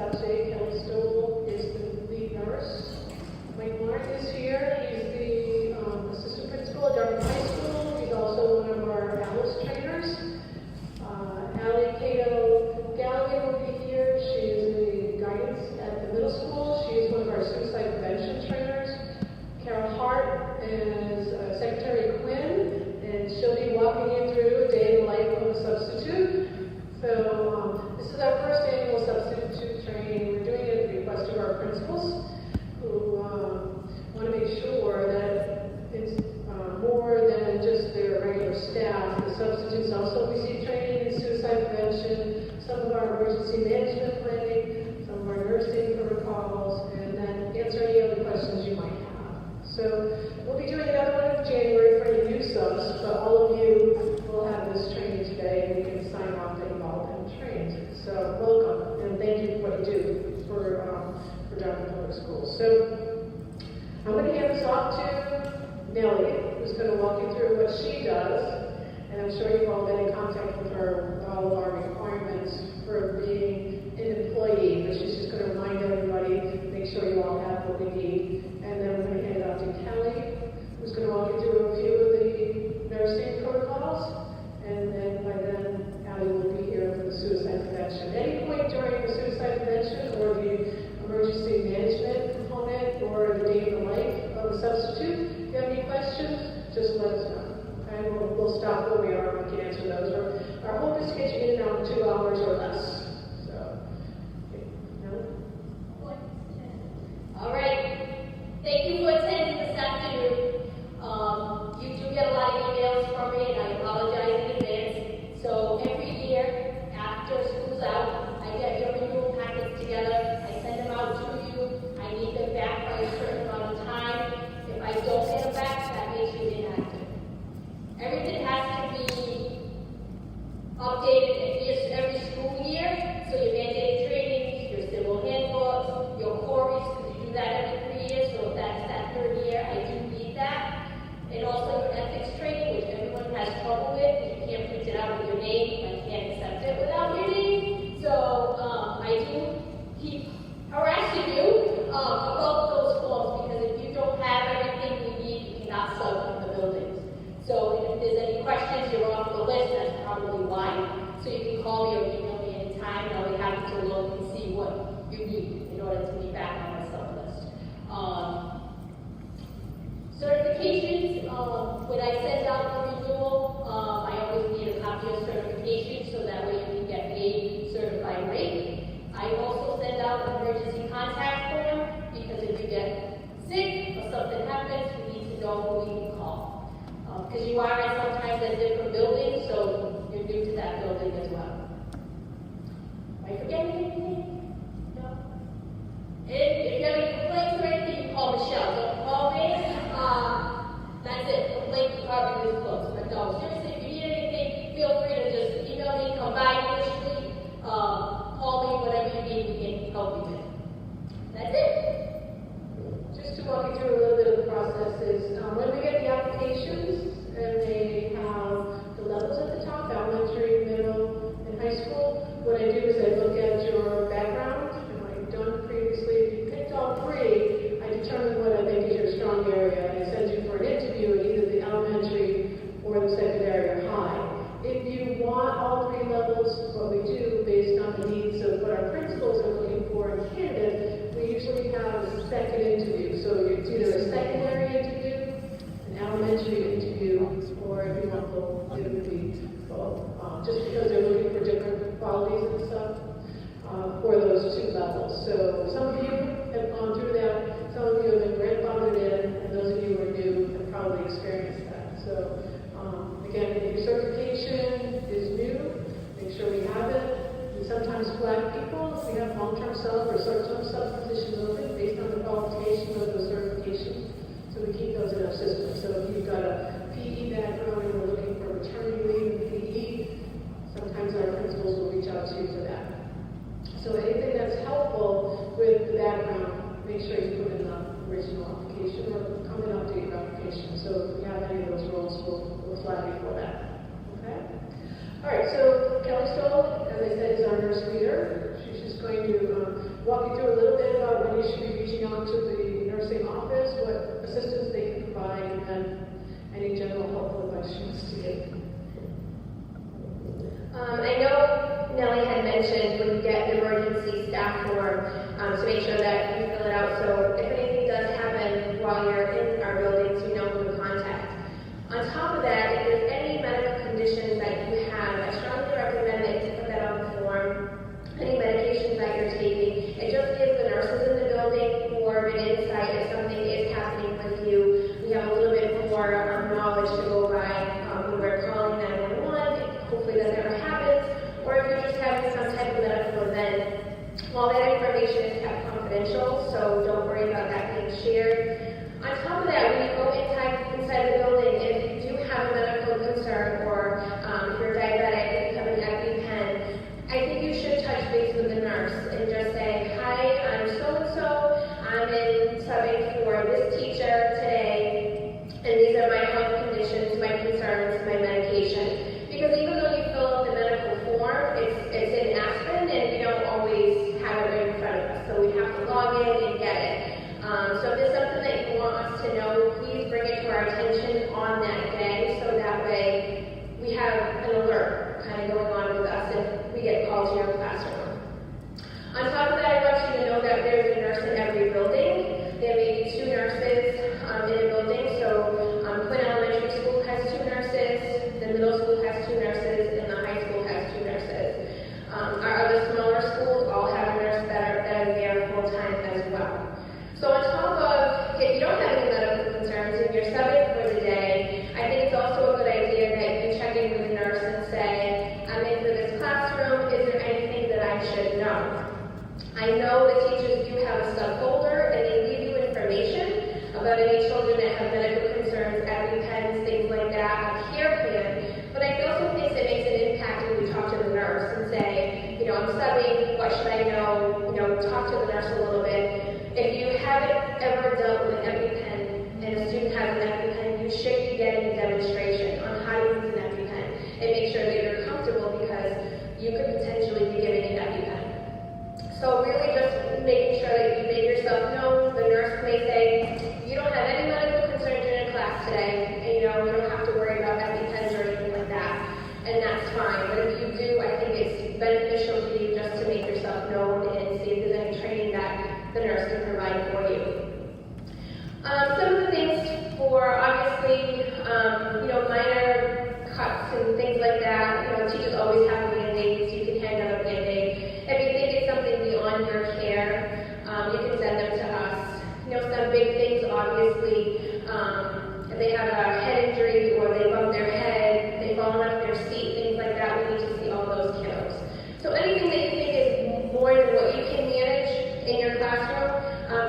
Kelly Stoll is the lead nurse. Mike Martin is here. He's the assistant principal at Dartmouth High School. He's also one of our Alice trainers. Allie Cato Gallagher will be here. She is the guidance at the middle school. She is one of our suicide prevention trainers. Carol Hart is Secretary Quinn, and she'll be walking you through a day in the life of a substitute. So this is our first annual substitute training. We're doing it at the request of our principals, who want to make sure that it's more than just their regular staff. The substitutes also receive training in suicide prevention, some of our emergency management planning, some of our nursing protocols, and then answer any other questions you might have. So we'll be doing another one in January for any new subs, but all of you will have this training today, and you can sign off that you've all been trained. So welcome, and thank you for what you do for Dartmouth Public Schools. So I'm going to hand this off to Nellie, who's going to walk you through what she does, and I'm sure you've all been in contact with her with all of our requirements for being an employee, but she's just going to remind everybody, make sure you all have what we need, and then we're going to hand it off to Kelly, who's going to walk you through a few of the nursing protocols, and then by then, Allie will be here for the suicide prevention. At any point during the suicide prevention or the emergency management component or the day in the life of a substitute, if you have any questions, just let us know. Okay, we'll stop where we are and we can answer those. Our hope is to get you in and out in 2 hours or less. So, okay. No? All right. Thank you for attending this afternoon. You do get a lot of emails from me, and I apologize in advance. So every year, after school's out, I get your renewal packets together. I send them out to you. I need them back by a certain amount of time. If I don't get them back, that makes you inactive. Everything has to be updated every school year. So your mandated trainings, your civil handbooks, your quarries, because you do that every 3 years. So if that's that third year, I do need that. And also your ethics training, which everyone has trouble with, because you can't print it out with your name. I can't accept it without your name. So I do keep harassing you about those forms, because if you don't have everything you need, you cannot sub in the buildings. So if there's any questions, you're off the list, that's probably why. So you can call me or email me anytime, and I'll be happy to look and see what you need in order to be back on my sub list. Certifications, when I send out the renewal, I always need a copy of certification so that way you can get paid certified rate. I also send out an emergency contact form, because if you get sick or something happens, we need to know who we can call. Because you are sometimes at different buildings, so you're new to that building as well. Am I forgetting anything? No? If you have any complaints or anything, you call Michelle. Don't call me. That's it. Complaint department is closed. But no, seriously, if you need anything, feel free to just email me, come by initially, call me, whatever you need, we can help you with. That's it. Just to walk you through a little bit of the processes. When we get the applications, and they have the levels at the top, elementary, middle, and high school, what I do is I look at your background and what you've done previously. If you picked all three, I determine what I think is your strong area, and I send you for an interview at either the elementary or the secondary or high. If you want all three levels, what we do based on the needs of what our principals are looking for in candidates, we usually have a second interview. So it's either a secondary interview, an elementary interview, or if you want both, it would be both. Just because they're looking for different qualities and stuff for those two levels. So some of you have gone through that, some of you have been grandfathered in, and those of you who are new have probably experienced that. So again, if your certification is new, make sure we have it. We sometimes flag people if we have long-term sub or short-term sub positions open based on the qualification of those certifications. So we keep those in our system. So if you've got a PE background and we're looking for maternity leave in PE, sometimes our principals will reach out to you for that. So anything that's helpful with the background, make sure you put in the original application or come and update your application. So if you have any of those roles, we'll flag you for that. Okay? All right, so Kelly Stoll, as I said, is our nurse leader. She's just going to walk you through a little bit about when you should be reaching out to the nursing office, what assistance they can provide, and then any general helpful advice she wants to give. I know Nellie had mentioned when you get an emergency staff form to make sure that you fill it out. So if anything does happen while you're in our buildings, you know who to contact. On top of that, if there's any medical conditions that you have, I strongly recommend that you put that on the form. Any medications that you're taking, it just gives the nurses in the building more of an insight if something is happening with you. We have a little bit more knowledge to go by when we're calling 911. Hopefully that never happens. Or if you're just having some type of medical event, all that information is kept confidential, so don't worry about that being shared. On top of that, when you go inside the building, if you do have a medical concern or if you're diabetic, you have an EpiPen, I think you should touch base with the nurse and just say, hi, I'm so-and-so, I'm in subbing for this teacher today, and these are my health conditions, my concerns, my medication. Because even though you fill out the medical form, it's in Aspen, and we don't always have it right in front of us, so we have to log in and get it. So if there's something that you want us to know, please bring it to our attention on that day, so that way we have an alert kind of going on with us if we get called to your classroom. On top of that, I want you to know that there's a nurse in every building. There may be 2 nurses in a building, so Quinn Elementary School has 2 nurses, the middle school has 2 nurses, and the high school has 2 nurses. Our other smaller schools all have a nurse that are there full-time as well. So on top of, if you don't have any medical concerns and you're subbing for the day, I think it's also a good idea that you check in with the nurse and say, I'm in for this classroom, is there anything that I should know? I know the teachers do have a subfolder and they leave you information about any children that have medical concerns, EpiPens, things like that, a care plan. But I also think that makes an impact when you talk to the nurse and say, I'm subbing, what should I know? Talk to the nurse a little bit. If you haven't ever dealt with an EpiPen and a student has an EpiPen, you should be getting a demonstration on how to use an EpiPen and make sure that you're comfortable because you could potentially be giving an EpiPen. So really just making sure that you make yourself known. The nurse may say, you don't have any medical concerns in your class today, and you don't have to worry about EpiPens or anything like that, and that's fine. But if you do, I think it's beneficial to you just to make yourself known and see if there's any training that the nurse can provide for you. Some of the things for obviously, minor cuts and things like that. Teachers always have Band-Aids. You can hand out a Band-Aid. If you think it's something beyond your care, you can send them to us. Some big things, obviously, if they have a head injury or they bump their head, they've fallen off their seat, things like that, we need to see all those kiddos. So anything that you think is more than what you can manage in your classroom,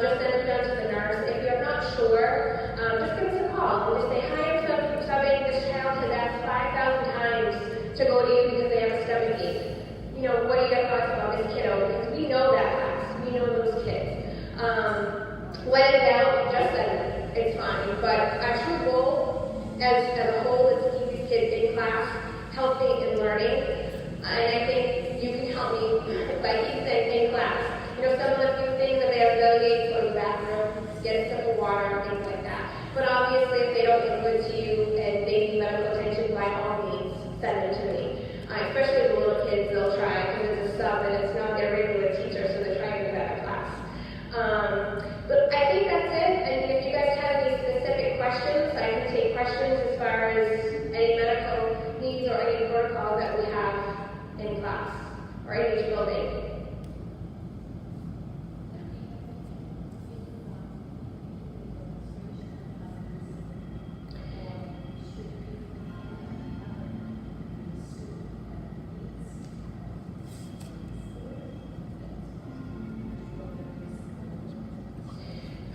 just send it down to the nurse. If you're not sure, just give us a call and just say, hi, I'm subbing. This child has asked 5,000 times to go to you because they have a stomach ache. What are your thoughts about this kiddo? Because we know that class. We know those kids. When in doubt, just send them. It's fine. But our true goal as a whole is to keep these kids in class, healthy and learning. And I think you can help me by keeping them in class. Some of the few things that they have delegates, go to the bathroom, get a sip of water, things like that. But obviously, if they don't look good to you and they need medical attention, by all means, send them to me. Especially the little kids, they'll try because it's a sub and it's not their regular teacher, so they're trying to get out of class. But I think that's it. And if you guys have any specific questions, I can take questions as far as any medical needs or any protocols that we have in class or in each building.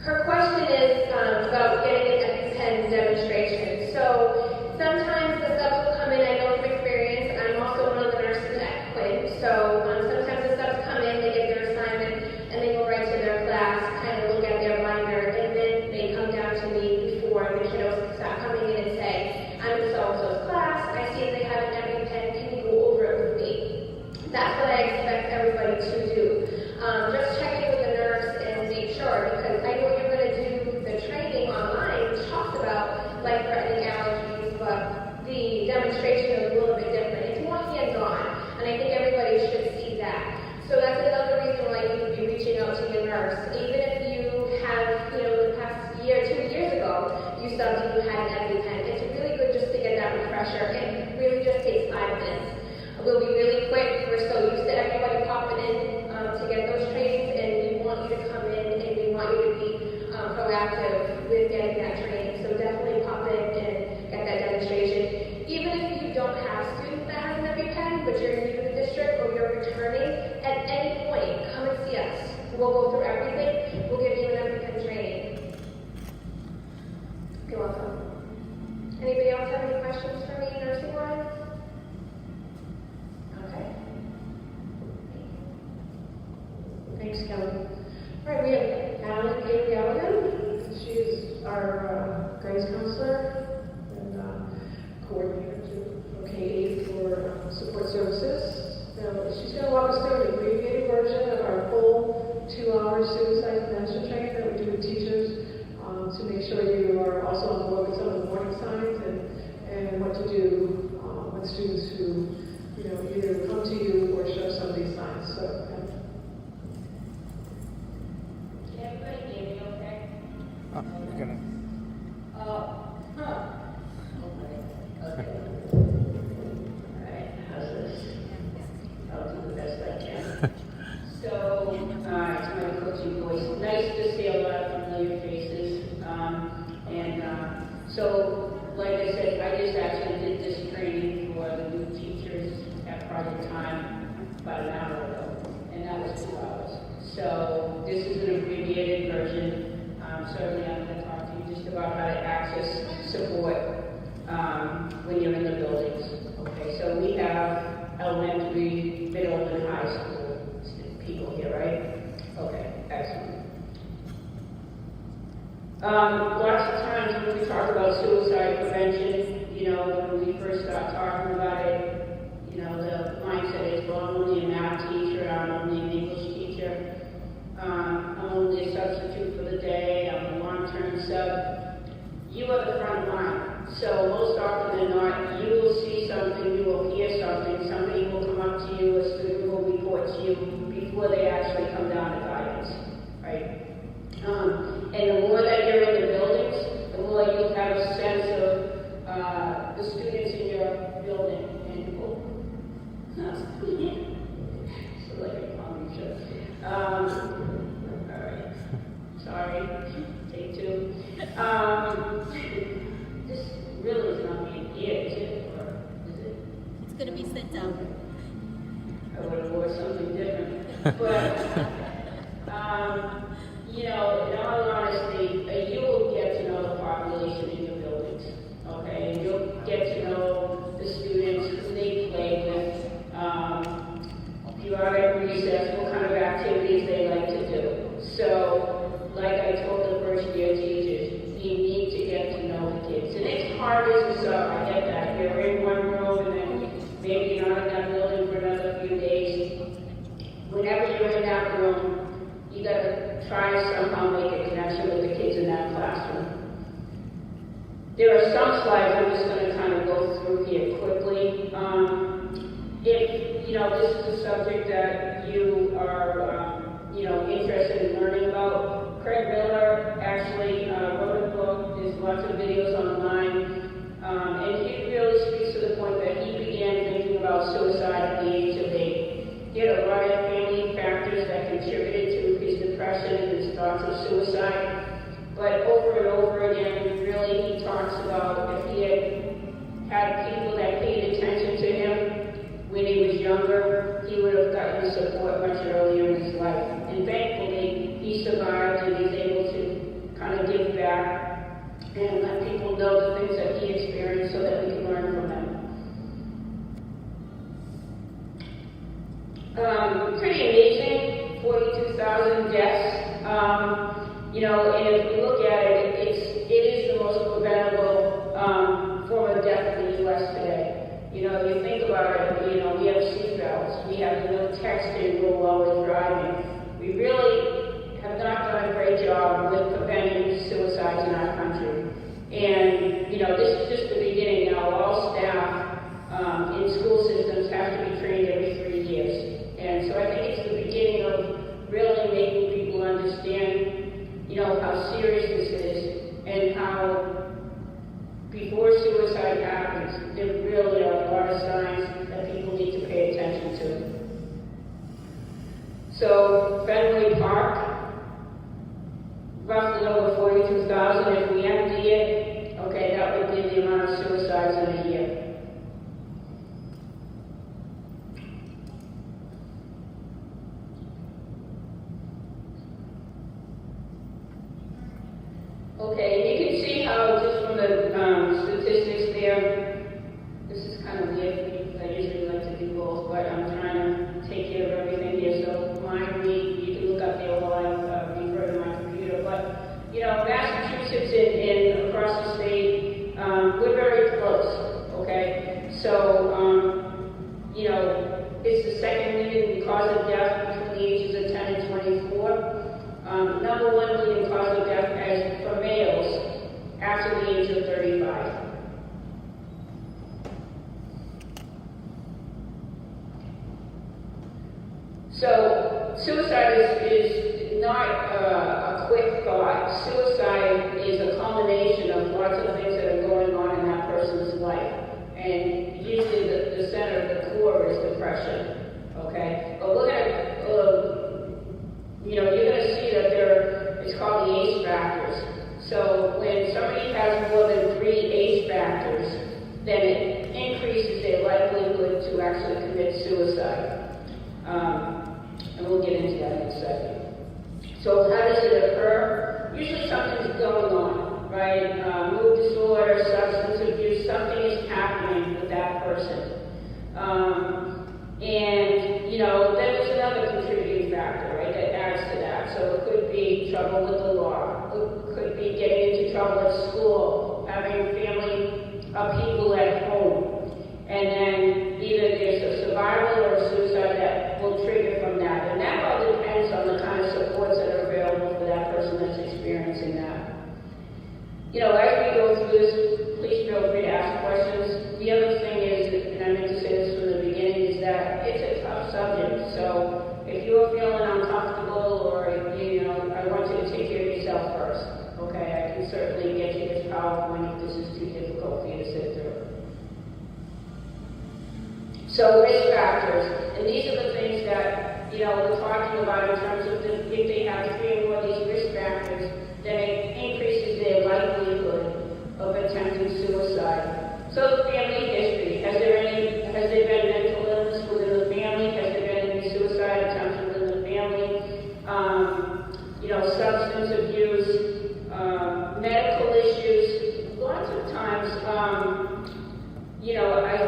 Her question is about getting an EpiPen demonstration. So sometimes the subs will come in, I know from experience, I'm also one of the nurses at Quinn, so sometimes the subs come in, they get their assignment, and they go right to their class, kind of look at their binder, and then they come down to me before the kiddos start coming in and say, I'm in so-and-so's class, I see they have an EpiPen, can you go over it with me? That's what I expect everybody to do. just check in with the nurse and make sure, because I know you're going to do the training online, which talks about life-threatening allergies, but the demonstration is a little bit different. It's more hands-on, and I think everybody should see that. So that's another reason why you would be reaching out to your nurse. Even if you have, the past year, 2 years ago, you subbed and you had an EpiPen, it's really good just to get that refresher. It really just takes 5 minutes. We'll be really quick. We're so used to everybody popping in to get those trainings, and we want you to come in and we want you to be proactive with getting that training. So definitely pop in and get that demonstration. Even if you don't have students that have an EpiPen, but you're new to the district or you're returning, at any point, come and see us. We'll go through everything. We'll give you an EpiPen training. You're welcome. Anybody else have any questions for me, nursing-wise? Okay. Thanks, Kelly. All right, we have Galligan. She's our guidance counselor and coordinator for K-8 for support services. She's going to walk us through an abbreviated version of our full 2-hour suicide prevention training that we do with teachers to make sure you are also on board with some of the warning signs and what to do with students who either come to you or show some of these signs. So. Can everybody hear me okay? You're gonna. Okay. Alright, how's this? I'll do the best I can. So, it's my coaching voice. Nice to see a lot of familiar faces. So, like I said, I just actually did this training for the new teachers at Project Time about an hour ago, and that was 2 hours. So, this is an abbreviated version. Certainly, I'm going to talk to you just about how to access support when you're in the buildings. Okay, so we have elementary, middle, and high school people here, right? Okay, excellent. Lots of times when we talk about suicide prevention, when we first start talking about it, the mindset is, well, I'm only a math teacher, I'm only an English teacher, I'm only a substitute for the day, I'm a long-term sub. You are the front line. So most often than not, you will see something, you will hear something, somebody will come up to you, a student will report to you before they actually come down to guidance, right? And the more that you're in the buildings, the more you have a sense of the students in your building. And so like a comedy show. All right. Sorry. Take 2. This really is not being aired, is it? Or is it? It's going to be sent out. I would have wore something different. But, in all honesty, you will get to know the population in your buildings, okay? And you'll get to know the students, who they play with, if you are at recess, what kind of activities they like to do. So, like I told the first year teachers, you need to get to know the kids. And it's hard as a sub, I get that. You're in one room and then maybe you're not in that building for another few days. Whenever you're in that room, you gotta try to somehow make a connection with the kids in that classroom. There are some slides I'm just gonna kind of go through here quickly. If, this is a subject that you are, interested in learning about, Craig Miller actually wrote a book. There's lots of videos online. And he really speaks to the point that he began thinking about suicide at the age of 8. He had a lot of family factors that contributed to his depression and his thoughts of suicide. But over and over again, really, he talks about if he had people that paid attention to him when he was younger, he would have gotten support much earlier in his life. And thankfully, he survived and he's able to kind of give back and let people know the things that he experienced so that we can learn from them. Pretty amazing, 42,000 deaths. And if we look at it, it is the most preventable form of death in the U.S. today. You think about it, we have seatbelts, we have no texting while we're driving. suicides in our country. And, this is just the beginning. Now, all staff in school systems have to be trained every 3 years. And so I think it's the beginning of really making people understand, how serious this is and how before suicide happens, there really are a lot of signs that people need to pay attention to. So, Fenway Park, roughly over 42,000. If we empty it, okay, that would be the amount of suicides in a year. Okay, you can see how just from the statistics there, this is kind of weird because I usually like to do both, but I'm trying to take care of everything here. So mind me, you can look up there while I refer to my computer. But Massachusetts and across the state, we're very close. Okay, so it's the second leading cause of death between the ages of 10 and 24. Number one leading cause of death as for males after the age of 35. So suicide is not a quick thought. Suicide is a culmination of lots of things that are going on in that person's life. And usually the center, the core is depression. Okay? But we're going to you're going to see that it's called the ACE factors. So when somebody has more than 3 ACE factors, then it increases their likelihood to actually commit suicide. And we'll get into that in a second. So how does it occur? Usually something's going on, right? Mood disorder, substance abuse, something is happening with that person. Then there's another contributing factor, right, that adds to that. So it could be trouble with the law. It could be getting into trouble at school, having family upheaval at home. And then either there's a survival or a suicide that will trigger from that. And that all depends on the kind of supports that are available for that person that's experiencing that. As we go through this, please feel free to ask questions. The other thing is, and I meant to say this from the beginning, is that it's a tough subject. So if you're feeling uncomfortable or, I want you to take care of yourself first. Okay, I can certainly get you this PowerPoint if this is too difficult for you to sit through. So risk factors, and these are the things that, we're talking about in terms of if they have 3 or more of these risk factors, then it increases their likelihood of attempting suicide. So family history, has there been mental illness within the family? Has there been any suicide attempts within the family? Substance abuse, medical issues. Lots of times, I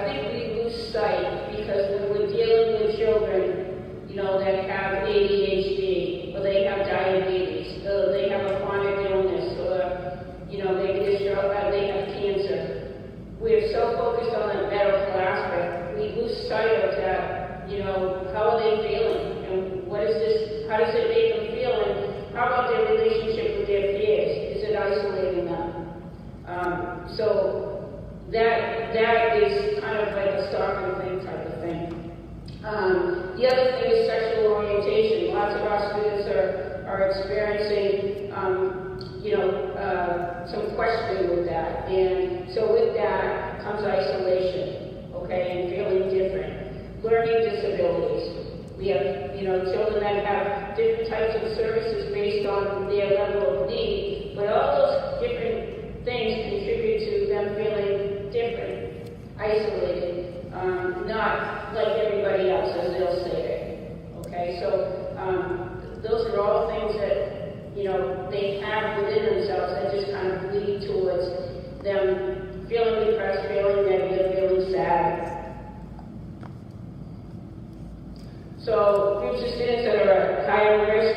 think we lose sight because when we're dealing with children, that have ADHD, or they have diabetes, or they have a chronic illness, or, they have cancer. We're so focused on the medical aspect, we lose sight of that, how are they feeling? And what is this, how does it make them feel? And how about their relationship with their peers? Is it isolating them? So that is kind of like a stalking thing type of thing. The other thing is sexual orientation. Lots of our students are experiencing, some questioning with that. And so with that comes isolation, okay, and feeling different. Learning disabilities. We have, children that have different types of services based on their level of need, but all those different things contribute to them feeling different, isolated, not like everybody else, as they'll say it. Okay, so those are all things that they have within themselves that just kind of lead towards them feeling depressed, feeling negative, feeling sad. So groups of students that are at higher risk.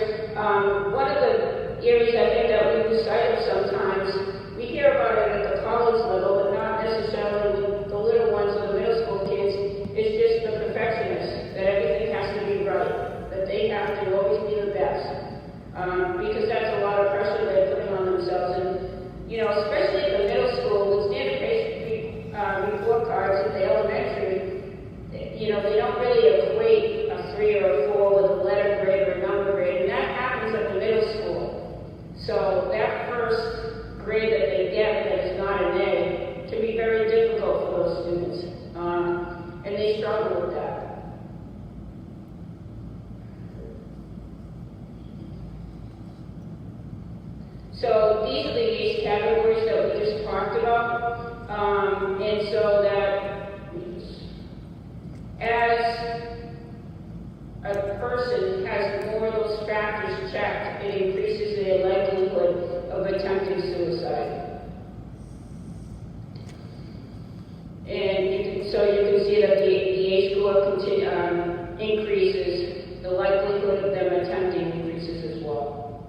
One of the areas I think that we lose sight of sometimes, we hear about it at the college level, but not necessarily with the little ones or the middle school kids, is just the perfectionists, that everything has to be right, that they have to always be the best. Because that's a lot of pressure they're putting on themselves. And especially at the middle school, with standard report cards at the elementary, they don't really equate a 3 or a 4 with a letter grade or a number grade, and that happens at the middle school. So that first grade that they get that is not an A can be very difficult for those students, and they struggle with that. So these are the age categories that we just talked about, and so that as a person has more of those factors checked, it increases their likelihood of attempting suicide. And so you can see that the age group increases, the likelihood of them attempting increases as well.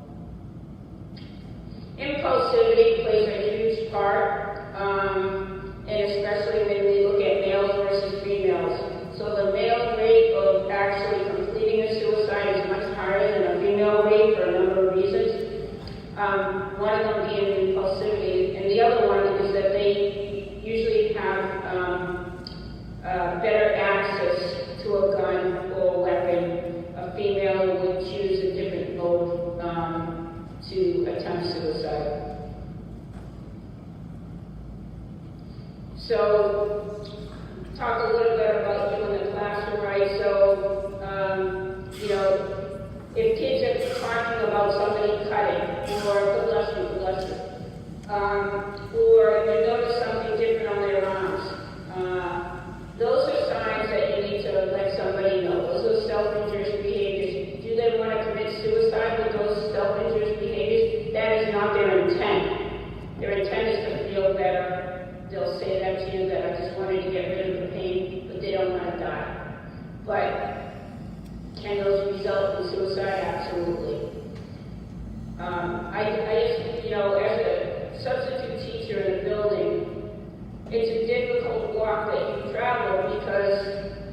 Impulsivity plays a huge part, and especially when we look at males versus females. So the male rate of actually completing a suicide is much higher than a female rate for a number of reasons. One of them being impulsivity, and the other one is that they usually have better access to a gun or a weapon. A female would choose a different mode to attempt suicide. So, talk a little bit about you in the classroom, right? So, if kids are talking about somebody cutting, or bless you, or you notice something different on their arms, those are signs that you need to let somebody know. Those are self-injurious behaviors. Do they want to commit suicide with those self-injurious behaviors? That is not their intent. Their intent is to feel better. They'll say that to you, that I just wanted to get rid of the pain, but they don't want to die. But can those result in suicide? Absolutely. I just, as a substitute teacher in a building, it's a difficult walk that you travel because,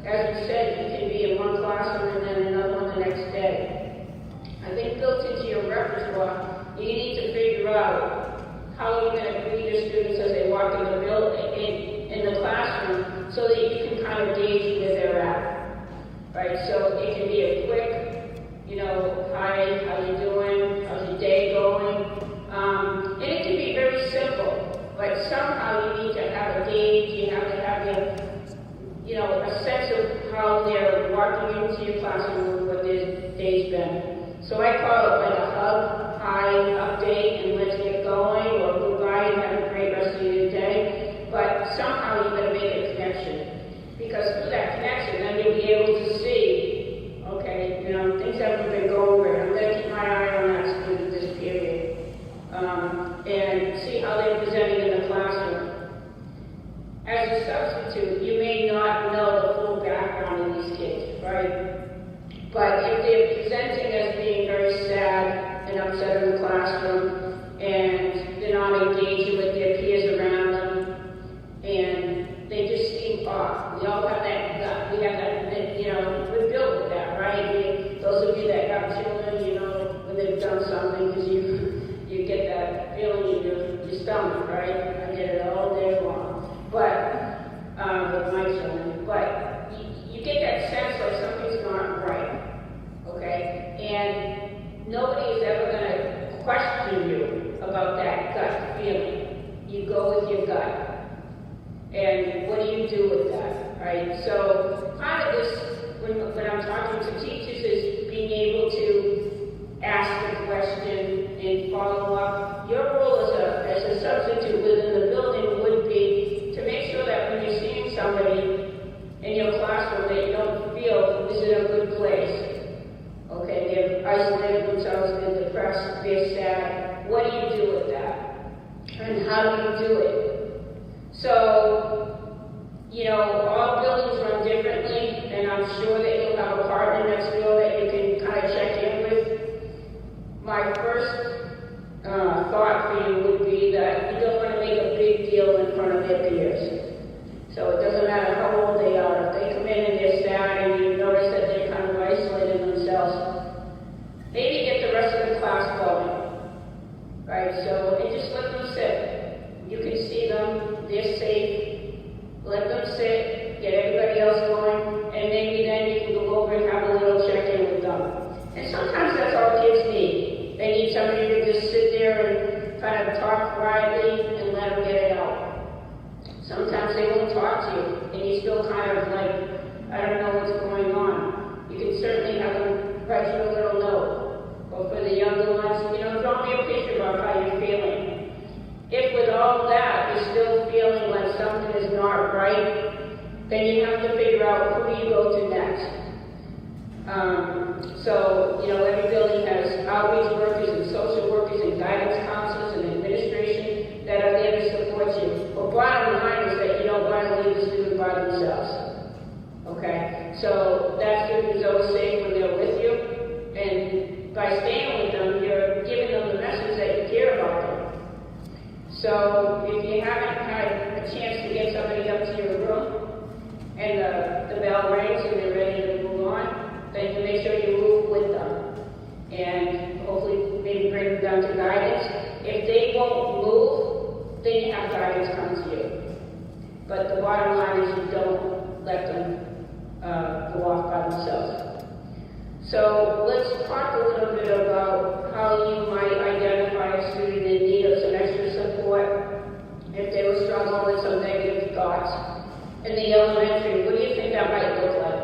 as we said, you can be in one classroom and then another one the next day. I think built into your repertoire, you need to figure out how you're going to greet your students as they walk in the building, in the classroom, so that you can kind of gauge where they're at, right? So it can be a quick, hi, how you doing? How's your day going? And it can be very simple, but somehow you need to have a gauge. You have to have a sense of how they're walking into your classroom and what their day's been. So I call it like a hug, hi, update, and let's get going, or goodbye and have a great rest of your day. But somehow you're going to make a connection, because through that connection, then you'll be able to see, okay, things haven't been going great. I'm going to keep my eye on that student this period, and see how they're presenting in the classroom. As a substitute, you may not know the full background of these kids, right? But if they're presenting as being very sad and upset in the classroom, and they're not engaging with their peers around them, and they just seem off. We all have that gut. We have that, we're built with that, right? Those of you that have children, when they've done something, because you get that feeling in your stomach, right? I get it all day long. But, with my children. But you get that sense like something's not right, okay? And nobody is ever going to question you about that gut feeling. You go with your gut. And what do you do with that, right? So part of this, when I'm talking to teachers, is being able to ask the question and follow up. Your role as a substitute within the building would be to make sure that when you're seeing somebody in your classroom that you don't feel this is a good place. Okay, they've isolated themselves, they're depressed, they're sad. What do you do with that? And how do you do it? So, all buildings run differently, and I'm sure that you'll have a partner next door that you can kind of check in with. My first thought for you would be that you don't want to make a big deal in front of their peers. So it doesn't matter how old they are. If they come in and they're sad and you notice that they're kind of isolating themselves, maybe get the rest of the class going, right? So, and just let them sit. them, they're safe, let them sit, get everybody else going, and maybe then you can go over and have a little check-in with them. And sometimes that's all kids need. They need somebody to just sit there and kind of talk quietly and let them get it out. Sometimes they won't talk to you, and you still kind of like, I don't know what's going on. You can certainly have them write you a little note. Or for the younger ones, draw me a picture of how you're feeling. If with all that you're still feeling like something is not right, then you have to figure out who do you go to next. Every building has outreach workers and social workers and guidance counselors and administration that are there to support you. But bottom line is that you don't want to leave the student by themselves. Okay? So that student is always safe when they're with you. And by staying with them, you're giving them the message that you care about them. So if you haven't had a chance to get somebody up to your room and the bell rings and they're ready to move on, then you make sure you move with them. And hopefully maybe bring them down to guidance. If they won't move, then you have guidance come to you. But the bottom line is you don't let them go off by themselves. So let's talk a little bit about how you might identify a student in need of some extra support if they were struggling with some negative thoughts. In the elementary, what do you think that might look like?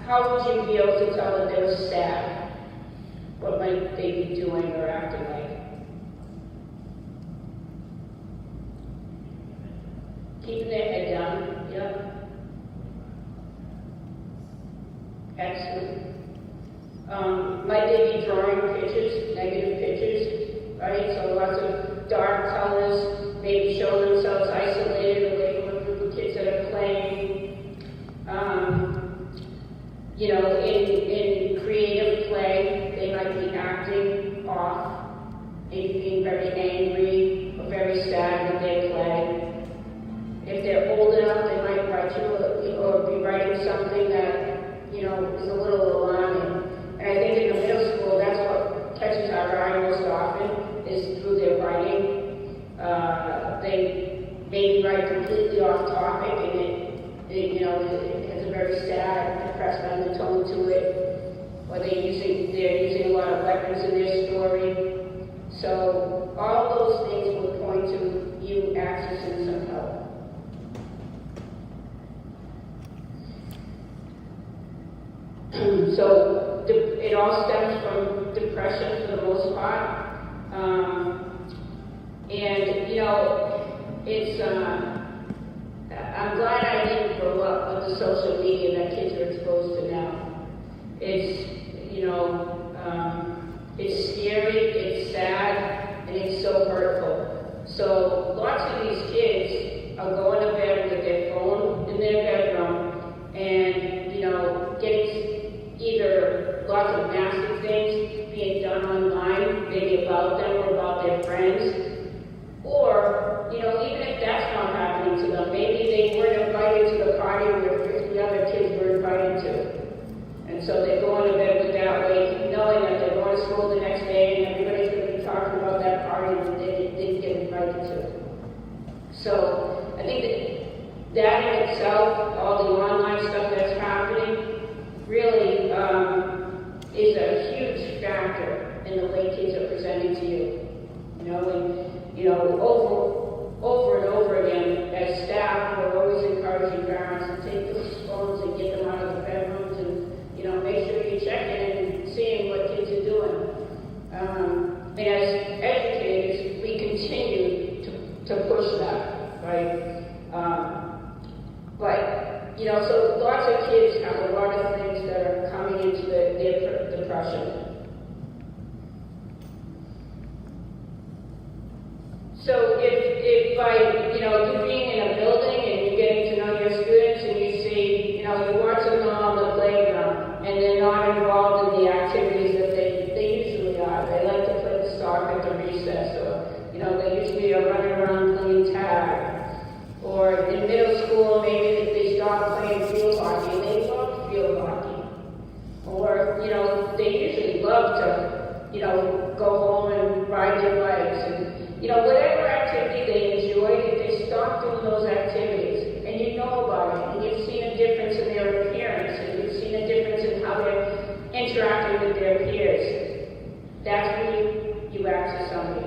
How would you be able to tell that they were sad? What might they be doing or acting like? Keeping their head down, yep. Excellent. Might they be drawing pictures, negative pictures, right? So lots of dark colors, maybe show themselves isolated away from a group of kids that are playing. In creative play, they might be acting off, maybe being very angry or very sad with their play. If they're old enough, they might write you or be writing something that is a little alarming. And I think in the middle school, that's what catches our eye most often, is through their writing. They maybe write completely off topic, and it has a very sad, depressed undertone to it. Or they're using a lot of weapons in their story. So all those things would point to you accessing some help. So it all stems from depression for the most part. I'm glad I didn't grow up with the social media that kids are exposed to now. It's scary, it's sad, and it's so hurtful. So lots of these kids are going to bed with their phone in their bedroom and, getting either lots of nasty things being done online, maybe about them or about their friends, or, even if that's not happening to them, maybe they weren't invited to the party where 50 other kids were invited to. And so they're going to bed with that way, knowing that they're going to school the next day and everybody's going to be talking about that party that they didn't get invited to. So I think that in itself, all the online stuff that's happening, really is a huge factor in the way kids are presenting to you. Over and over again, as staff, we're always encouraging parents to take those phones and get them out of the bedrooms and, make sure you're checking and seeing what kids are doing. And as educators, we continue to push that, right? So lots of kids have a lot of things that are coming into their depression. So if by, you being in a building and you're getting to know your students and you see, you watch them on the playground and they're not involved in the activities that they usually are. They like to play the soccer at the recess, or, they usually are running around playing tag. Or in middle school, maybe they start playing field hockey and they love field hockey. Or, they usually love to, go home and ride their bikes and, whatever activity they enjoy stop doing those activities, and you know about it, and you've seen a difference in their appearance, and you've seen a difference in how they're interacting with their peers, that's when you ask to somebody,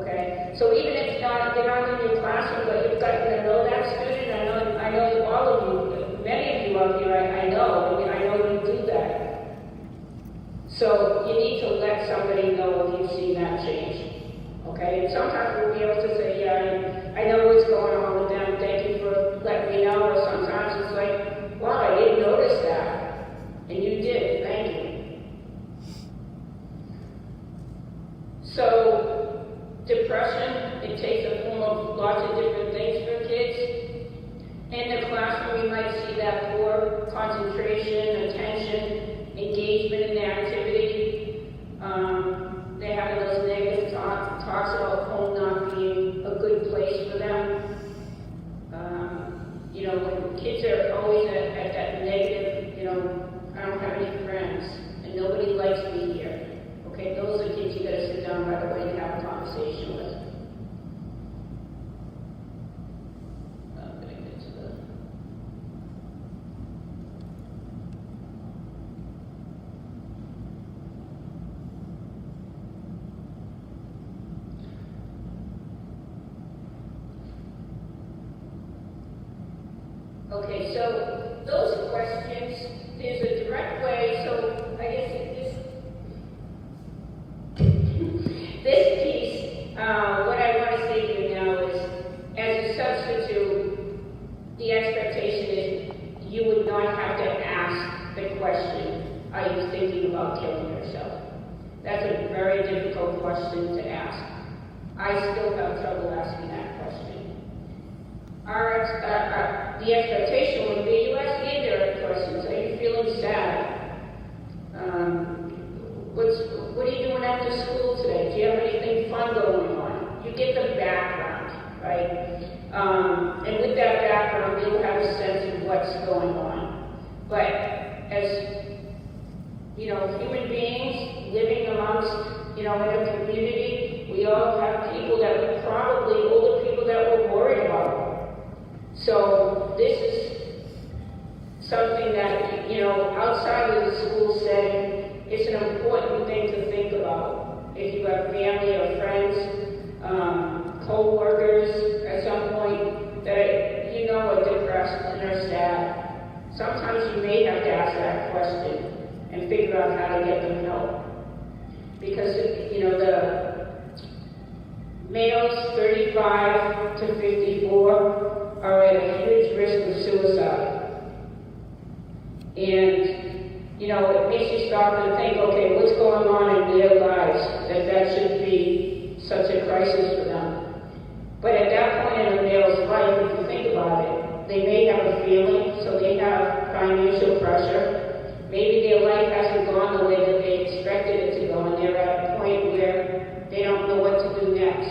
okay? So even if they're not in your classroom, but you've gotten to know that student, I know all of you, many of you out here, I know you do that. So you need to let somebody know if you've seen that change, okay? And sometimes we'll be able to say, yeah, I know what's going on with them, thank you for letting me know, or sometimes it's like, wow, I didn't notice that, and you did, thank you. So, depression, it takes the form of lots of different things for kids. In the classroom, you might see that poor concentration, attention, engagement in the activity. They're having those negative talks about home not being a good place for them. When kids are always at that negative, I don't have any friends, and nobody likes me here. Okay, those are kids you gotta sit down right away and have a conversation with. I'm gonna get to the... Okay, so those questions, there's a direct way, so I guess this piece, what I want to say to you now is, as a substitute, the expectation is you would not have to ask the question, are you thinking about killing yourself? That's a very difficult question to ask. I still have trouble asking that question. The expectation would be you ask the indirect questions. Are you feeling sad? What are you doing after school today? Do you have anything fun going on? You get the background, right? And with that background, you'll have a sense of what's going on. But as human beings living amongst, in a community, we all have people that we probably, older people that we're worried about. So this is something that, outside of the school setting, it's an important thing to think about. If you have family or friends, co-workers at some point that are depressed and are sad, sometimes you may have to ask that question and figure out how to get them help. Because, the males 35 to 54 are at a huge risk of suicide. And, it makes you stop and think, okay, what's going on in their lives that should be such a crisis for them. But at that point in a male's life, if you think about it, they may have a family, so they have financial pressure. Maybe their life hasn't gone the way that they expected it to go, and they're at a point where they don't know what to do next.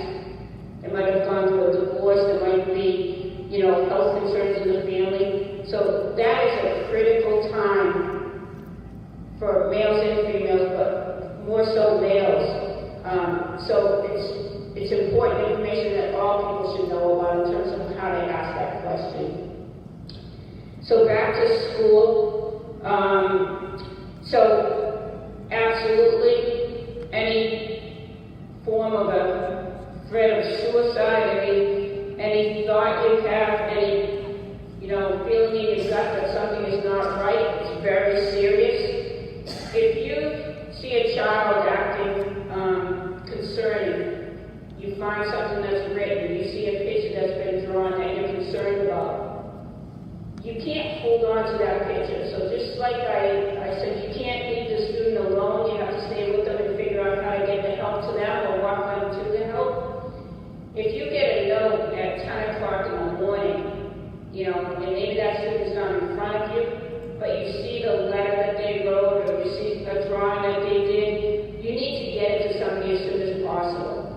They might have gone through a divorce, there might be health concerns in the family. So that is a critical time for males and females, but more so males. So it's important information that all people should know about in terms of how to ask that question. So back to school. So absolutely any form of a threat of suicide, any thought you have, any feeling in your gut that something is not right, it's very serious. If you see a child acting concerning, you find something that's written, you see a picture that's been drawn that you're concerned about, you can't hold on to that picture. So just like I said, you can't leave the student alone, you have to stay with them and figure out how to get the help to them or walk them to the help. If you get a note at 10 o'clock in the morning, and maybe that student's not in front of you, but you see the letter that they wrote or you see the drawing that they did, you need to get it to somebody as soon as possible.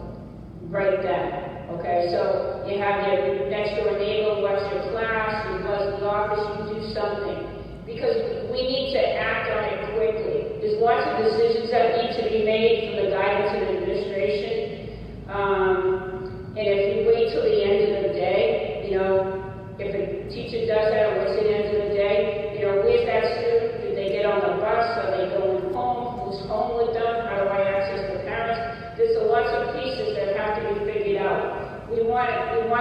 Right then, okay? So you have your next door neighbor, watch your class, you buzz the office, you do something. Because we need to act on it quickly. There's lots of decisions that need to be made from the guidance and administration. And if you wait till the end of the day, you know, if a teacher does that, what's the end of the day? You know, where's that student? Did they get on the bus? Are they going home? Who's home with them? How do I access the parents? There's lots of pieces that have to be figured out. We want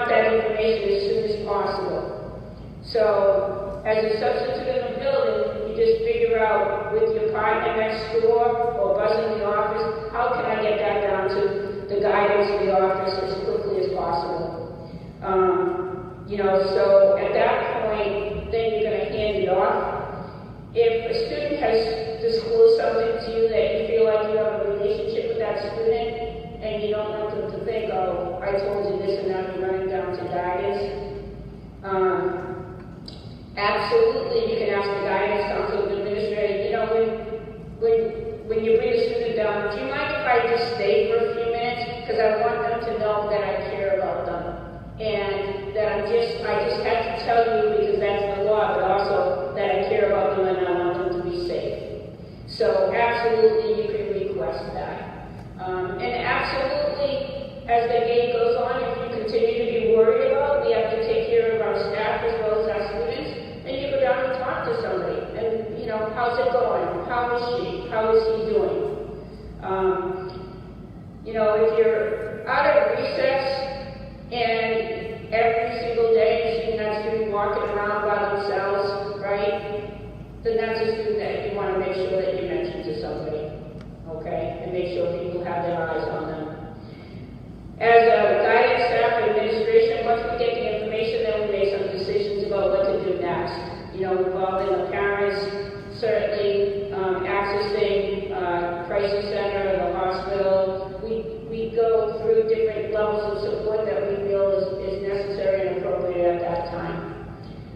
that information as soon as possible. So, as a substitute in the building, you just figure out with your partner next door or buzzing the office, how can I get that down to the guidance of the office as quickly as possible? You know, so at that point, then you're going to hand it off. If a student has disclosed something to you that you feel like you have a relationship with that student, and you don't want them to think, oh, I told you this and now you're running down to guidance. Absolutely, you can ask the guidance counselor, the administrator, you know, when you bring a student down, do you mind if I just stay for a few minutes? Because I want them to know that I care about them. And that I just had to tell you because that's the law, but also that I care about them and I want them to be safe. So absolutely, you can request that. And absolutely, as the day goes on, if you continue to be worried about, we have to take care of our staff as well as our students, and you go down and talk to somebody. And, you know, how's it going? How is she? How is he doing? You know, if you're out of recess, and every single day you see that student walking around by themselves, right? Then that's a student that you want to make sure that you mention to somebody, okay? And make sure people have their eyes on them. As a guidance staff and administration, once we get the information, then we make some decisions about what to do next. You know, involving the parents, certainly accessing crisis center, the hospital. We go through different levels of support that we feel is necessary and appropriate at that time.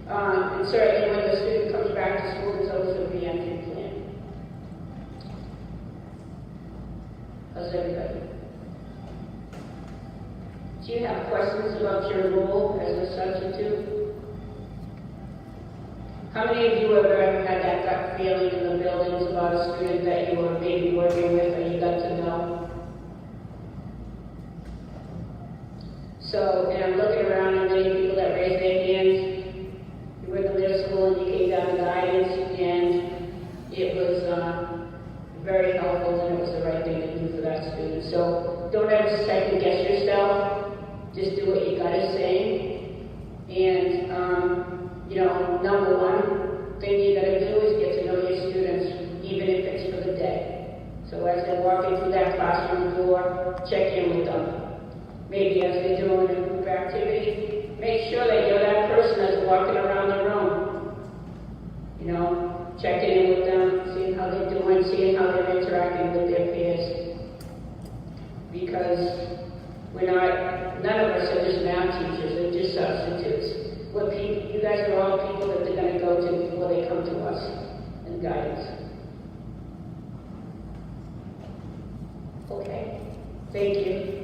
And certainly when the student comes back to school, there's always a re-entry plan. How's everybody? Do you have questions about your role as a substitute? How many of you have ever had that gut feeling in the buildings about a student that you were maybe working with or you got to know? So, and I'm looking around at many people that raised their hands. You were in the middle school and you came down to guidance, and it was very helpful and it was the right thing to do for that student. So, don't ever second guess yourself. Just do what you gotta say. And, you know, number one thing you gotta do is get to know your students, even if it's for the day. So as they're walking through that classroom door, check in with them. Maybe as they're doing a group activity, make sure that you're that person that's walking around the room. You know, checking in with them, seeing how they're doing, seeing how they're interacting with their peers. Because none of us are just math teachers, they're just substitutes. You guys are all people that they're going to go to before they come to us and guidance. Okay, thank you.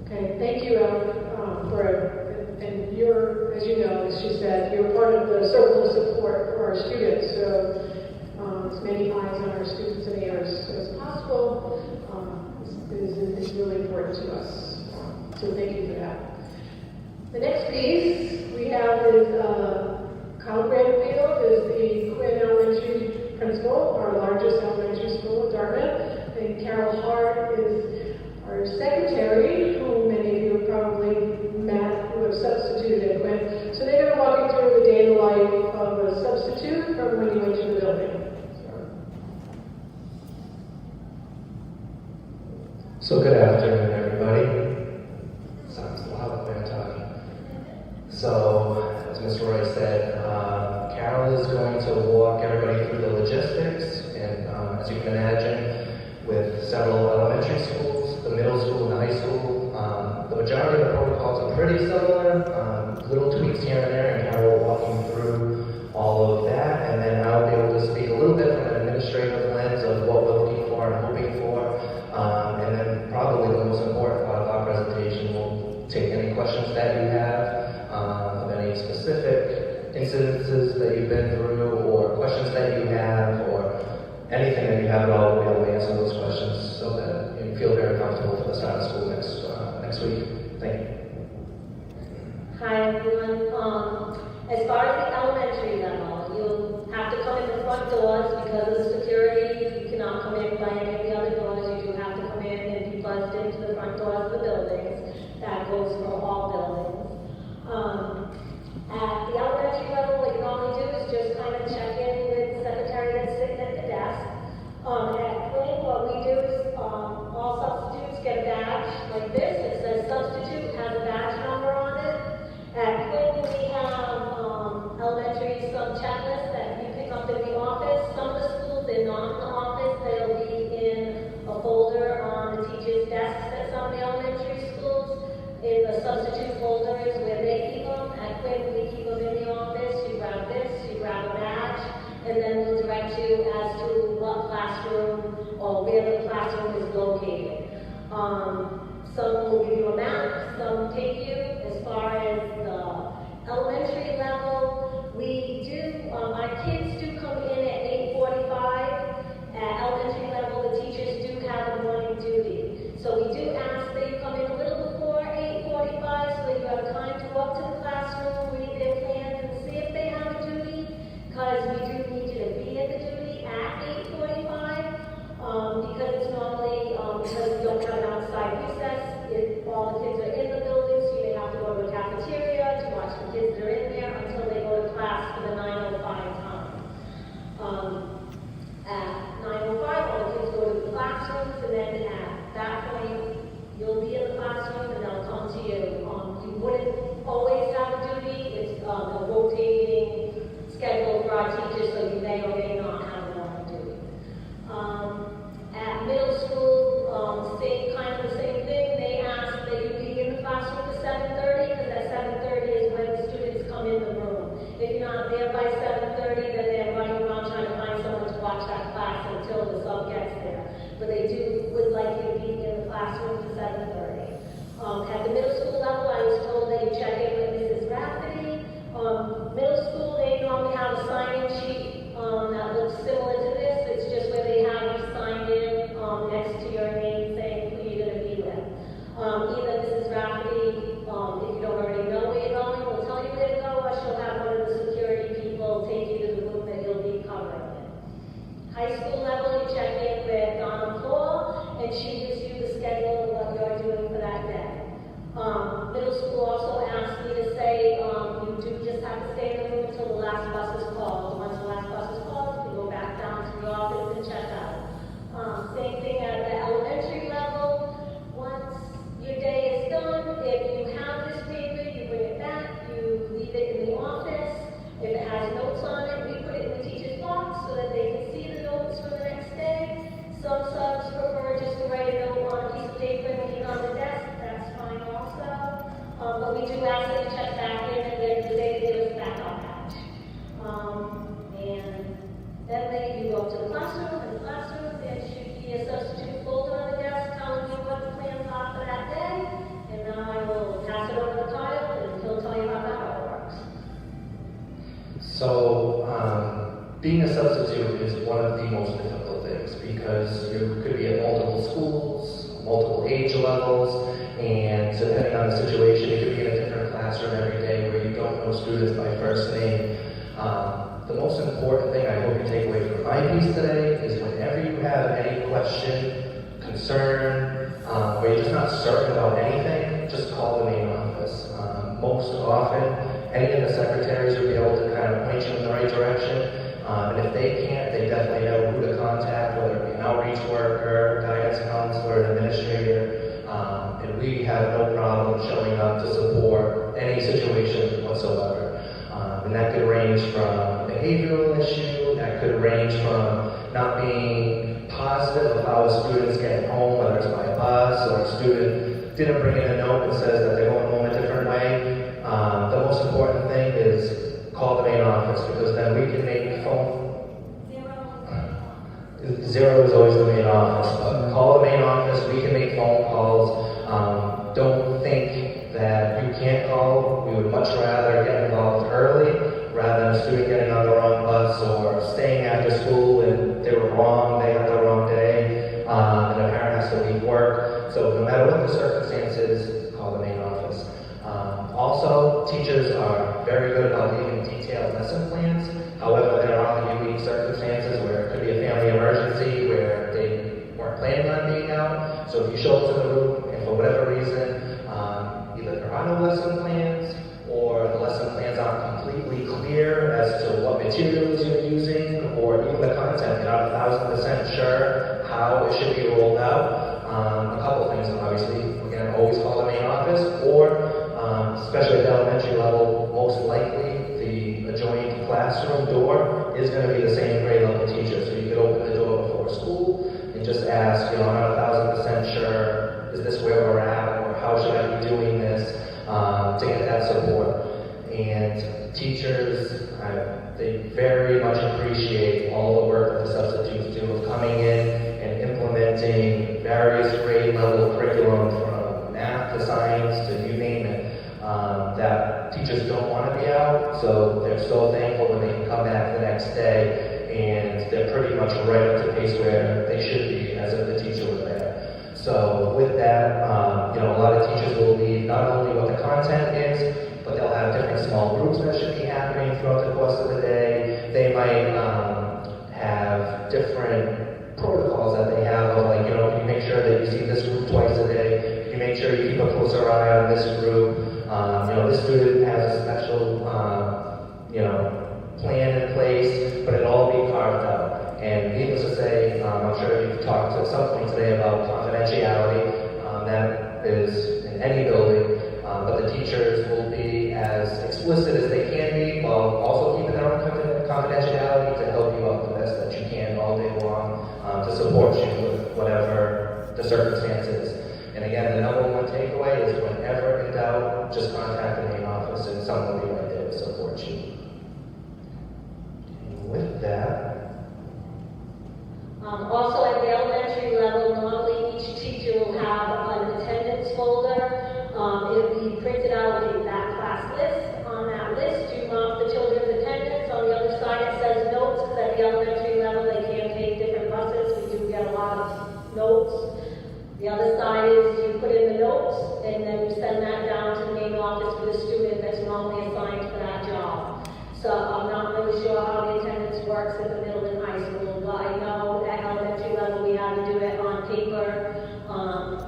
Okay, thank you, Ellen, and you're, as you know, as she said, you're part of the circle of support for our students, so as many eyes on our students and ears as possible is really important to us. So thank you for that. The next piece we have is Kyle Granfield is the Quinn Elementary principal, our largest elementary school in Dartmouth, and Carol Hart is our secretary, who many of you have probably met, who have substituted at Quinn. So they're going to walk you through the day in the life of a substitute from when you went to the building. So good afternoon, everybody. Sounds loud when I'm talking. So, as Ms. Roy said, Carol is going to walk everybody through the logistics, and as you can imagine, with several elementary schools, the middle school and the high school, the majority of the protocols are pretty similar, little tweaks here and there, and Carol will walk you through all of that, and then I'll be able to speak a little bit from an administrative lens of what we're looking for and hoping for, and then probably the most important part of our presentation, we'll take any questions that you have, incidences that you've been through, or questions that you have, or anything that you have at all, we'll be able to answer those questions so that you feel very comfortable for the start of school next week. Thank you. Hi everyone. As far as the elementary level, you'll have to come in the front doors because of the security. You cannot come in by any of the other doors. You do have to come in and be buzzed into the front doors of the buildings. That goes for all buildings. At the elementary level, what you normally do is just kind of check in with the secretary that's sitting at the desk. At Quinn, what we do is all substitutes get a badge like this. It says substitute, has a badge number on it. At Quinn, we have elementary some checklists that you pick up in the office. Some of the schools, they're not in the office. They'll be in a folder on the teacher's desks at some of the elementary schools. In the substitute folder is where they keep them. At Quinn, we keep them in the office. You grab this, you grab a badge, and then we'll direct you as to what classroom or where the classroom is located. Some will give you a map, some take you. As far as the elementary level, we do, our kids do come in at 8:45. At elementary level, the teachers do have a morning duty. So we do ask that you come in a little before 8:45 so that you have time to go up to the classroom, read their plans, and see if they have a duty, because we do need you to be at the duty at 8:45, because it's normally, because we don't have an outside recess, if all the kids are in the building, so you may have to go to the cafeteria to watch the kids that are in there until they go to class for the 9:05 time. At 9:05, all the kids go to the classrooms, and then at that point, you'll be in the classroom and they'll come to you. You wouldn't always have a duty. It's a rotating schedule for our teachers, so you may or may not have one duty. At middle school, kind of the same thing. They ask that you be in the classroom for 7:30, because at 7:30 is when the students come in the room. If you're not there by 7:30, then they're running around trying to find someone to watch that class until the sub gets there. But they would like you to be in the classroom for 7:30. At the middle school level, I was told that you check in with Mrs. Rafferty. Middle school, they normally have a sign-in sheet that looks similar to this. It's just where they have you signed in next to your name saying who you're going to be with. Either Mrs. Rafferty, if you don't already know where you're going, will tell you where to go, or she'll have one of the security people take you to the room that you'll be covering in. High school level, you check in with Donna Paul, and she gives you the schedule of what you're doing for that day. Middle school also asked me to say you do just have to stay in the room until the last bus is called. Once the last bus is called, you go back down to the office and check out. Same thing at the elementary level. Once your day is done, if you have this paper, you bring it back, you leave it in the office. If it has notes on it, we put it in the teacher's box so that they can see the notes for the next day. Some subs prefer just to write a note on a piece of paper and leave it on the desk. That's fine also. But we do ask that you check back in at the end of the day to give us back our badge. And then you go to the classroom. In the classroom, there should be a substitute folder on the desk telling you what the plans are for that day. And then I will pass it over to Kyle, and he'll tell you about how it works. So, being a substitute is one of the most difficult things because you could be at multiple schools, multiple age levels, and depending on the situation, you could be in a different classroom every day where you don't know students by first name. The most important thing I hope you take away from my piece today is whenever you have any question, concern, or you're just not certain about anything, just call the main office. Most often, any of the secretaries will be able to kind of point you in the right direction. And if they can't, they definitely know who to contact, whether it be an outreach worker, guidance counselor, an administrator. And we have no problem showing up to support any situation whatsoever. And that could range from a behavioral issue, that could range from not being positive of how students get home, whether it's by bus or a student didn't bring in a note that says that they're going home a different way. The most important thing is call the main office, because then we can make phone. Zero is always the main office, but call the main office. We can make phone calls. Don't think that you can't call. We would much rather get involved early rather than a student getting on the wrong bus or staying after school and they were wrong, they had the wrong day, and a parent has to leave work. So no matter what the circumstances, call the main office. Also, teachers are very good about leaving detailed lesson plans. However, there are unique circumstances where it could be a family emergency where they weren't planning on being out. So if you show up to the room and for whatever reason, either there are no lesson plans or the lesson plans aren't completely clear as to what materials you're using or even the content, you're not 1,000% sure how it should be rolled out. A couple things, obviously. Again, always call the main office, or especially at the elementary level, most likely the adjoining classroom door is going to be the same grade level teacher. So you could open the door before school and just ask, I'm not 1,000% sure, is this where we're at, or how should I be doing this, to get that support. And teachers, they very much appreciate all the work that the substitutes do of coming in and implementing various grade level curriculum from math to science to you name it, that teachers don't want to be out, so they're so thankful when they can come back the next day and they're pretty much right up to pace where they should be as if the teacher was there. So with that, a lot of teachers will leave not only what the content is, but they'll have different small groups that should be happening throughout the course of the day. They might have different protocols that they have of you make sure that you see this group twice a day. You make sure you keep a closer eye on this group. This student has a special, plan in place, but it'll all be carved out. And needless to say, I'm sure you've talked at some point today about confidentiality. That is in any building, but the teachers will be as explicit as they can be while also keeping their own confidentiality to help you out the best that you can all day long, to support you with whatever the circumstances. And again, the number one takeaway is whenever in doubt, just contact the main office and someone will be right there to support you. And with that, Also at the elementary level, normally each teacher will have an attendance folder. It'll be printed out with that class list. On that list, you mark the children's attendance. On the other side, it says notes, because at the elementary level, they can take different buses. We do get a lot of notes. The other side is you put in the notes, and then you send that down to the main office for the student that's normally assigned for that job. So I'm not really sure how the attendance works at the middle and high school, but I know at elementary level we have to do it on paper,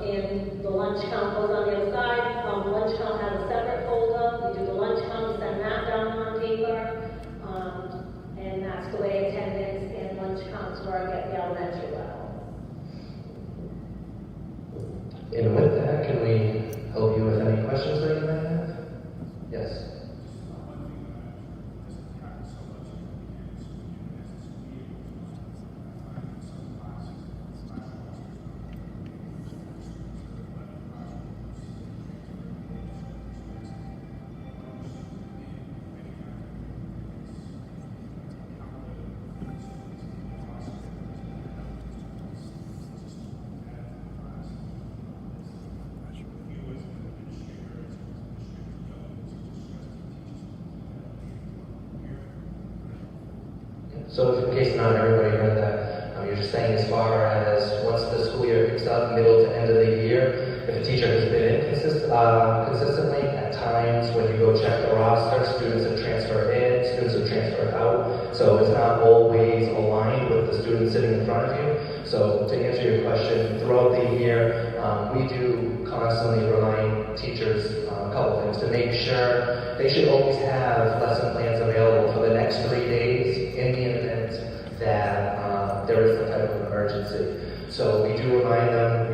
and the lunch count goes on the other side. Lunch count has a separate folder. We do the lunch count, send that down on paper, and that's the way attendance and lunch counts work at the elementary level. and with that, can we help you with any questions that you might have? Yes. So in case not everybody heard that, you're just saying as far as once the school year picks up, middle to end of the year, if a teacher has been consistently, at times when you go check the roster, students have transferred in, students have transferred out, so it's not always aligned with the student sitting in front of you. So to answer your question, throughout the year, we do constantly remind teachers a couple things to make sure they should always have lesson plans available for the next 3 days in the event that there is some type of emergency. So we do remind them,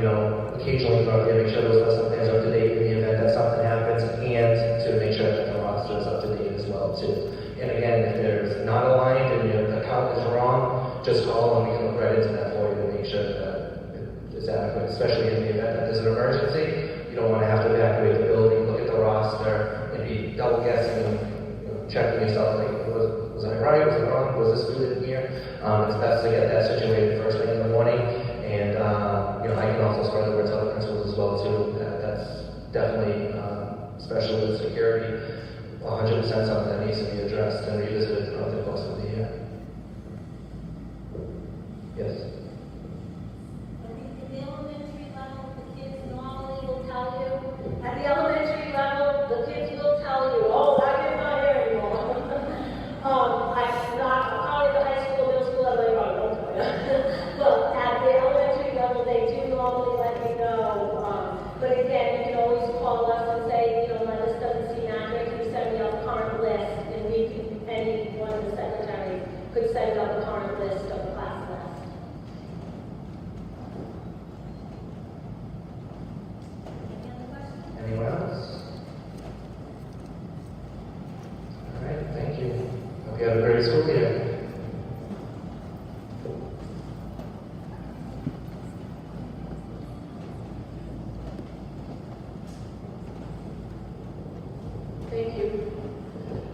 occasionally throughout the year, make sure those lesson plans are up to date in the event that something happens, and to make sure that the roster is up to date as well too. And again, if there's not aligned and the count is wrong, just call and we can look right into that for you to make sure that it's adequate, especially in the event that there's an emergency. You don't want to have to evacuate the building, look at the roster, and be double guessing and checking yourself, like, was I right, was I wrong, was this student here? It's best to get that situated first thing in the morning, and I can also spread the word to other principals as well too. That's definitely, especially with security, 100% something that needs to be addressed and call us and say, you know, my list doesn't seem accurate, can you send me out the current list? And we can, any one of the secretaries could send out the current list of the class list. Anyone else? All right, thank you. Hope you have a great school year. Thank you.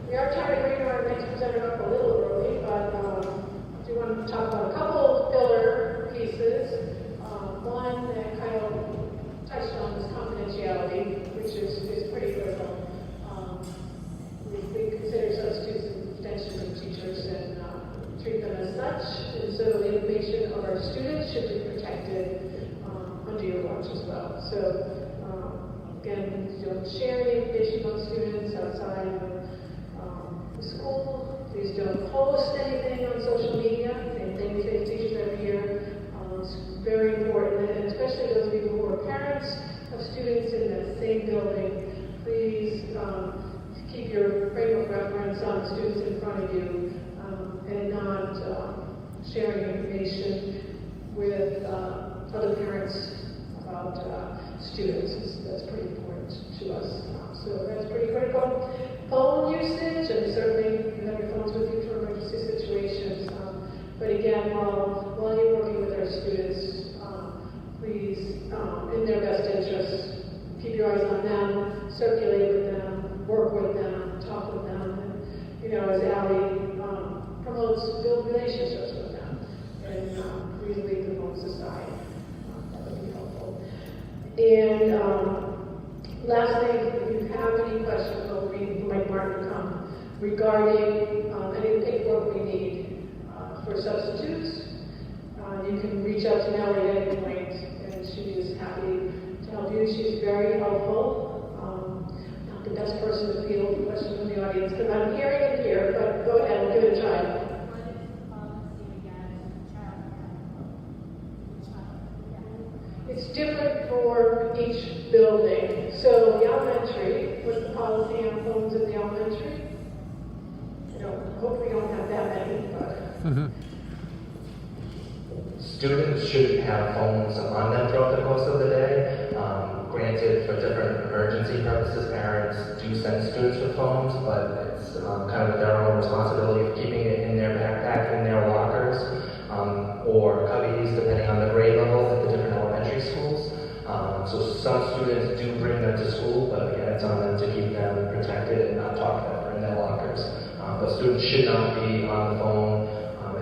We are trying to bring our next presenter up a little early, but I do want to talk about a couple filler pieces. One that kind of touched on is confidentiality, which is pretty critical. We consider substitutes and extensions of teachers and treat them as such, and so the information of our students should be protected under your watch as well. So again, don't share any information about students outside of the school. Please don't post anything on social media. Same thing we say to teachers every year. It's very important, and especially those people who are parents of students in that same building. Please keep your frame of reference on the students in front of you and not sharing information with other parents about students. That's pretty important to us. So that's pretty critical. Phone usage, and certainly you have your phones with you for emergency situations. But again, while you're working with our students, please, in their best interest, keep your eyes on them, circulate with them, work with them, talk with them. And, you know, as Allie promotes, build relationships with them. And please leave the phones aside. That would be helpful. And lastly, if you have any questions, Mike Martin will come regarding any of the paperwork we need for substitutes. You can reach out to Nellie at any point, and she is happy to help you. She's very helpful. Not the best person to field questions from the audience, because I'm hearing it here, but go ahead, we'll give it a try. It's different for each building. So the elementary, what's the policy on phones in the elementary? Hope we don't have that many, but. Students should have phones on them throughout the course of the day. Granted, for different emergency purposes, parents do send students with phones, but it's kind of their own responsibility of keeping it in their backpack, in their lockers, or cubbies, depending on the grade level at the different elementary schools. So some students do bring them to school, but again, it's on them to keep them protected and not talk to them in their lockers. But students should not be on the phone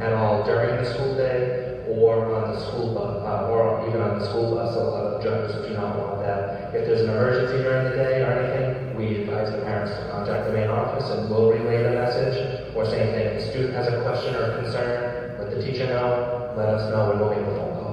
at all during the school day or on the school bus, or even on the school bus. So a lot of drivers do not want that. If there's an emergency during the day or anything, we advise the parents to contact the main office and we'll relay the message. Or same thing, if the student has a question or concern, let the teacher know, let us know, and we'll make the phone call.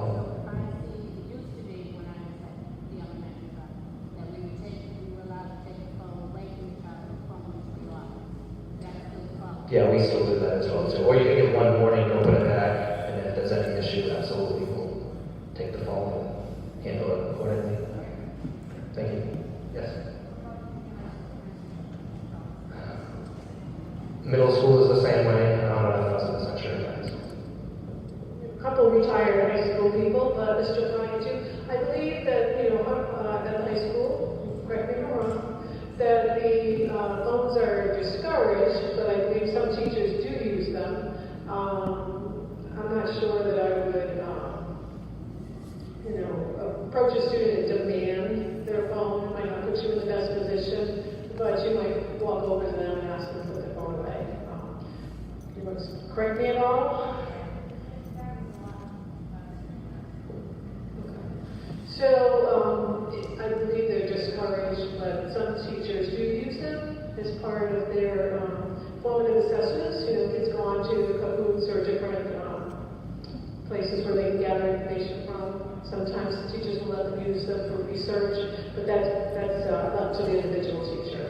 Yeah, we still do that as well too. Or you can get one warning, open it back, and if there's any issue, absolutely we'll take the phone and handle it accordingly. Thank you. Yes. Middle school is the same way. I'm not 1,000% sure, guys. A couple retired high school people, but Mr. Fine too. I believe that, at the high school, correct me if I'm wrong, that the phones are discouraged, but I believe some teachers do use them. I'm not sure that I would, approach a student and demand their phone. It might not put you in the best position, but you might walk over to them and ask them to put their phone away. You want to correct me at all? So, I believe they're discouraged, but some teachers do use them as part of their formative assessments. Kids go on to Kahoots or different places where they can gather information from. Sometimes the teachers will let them use them for research, but that's up to the individual teacher.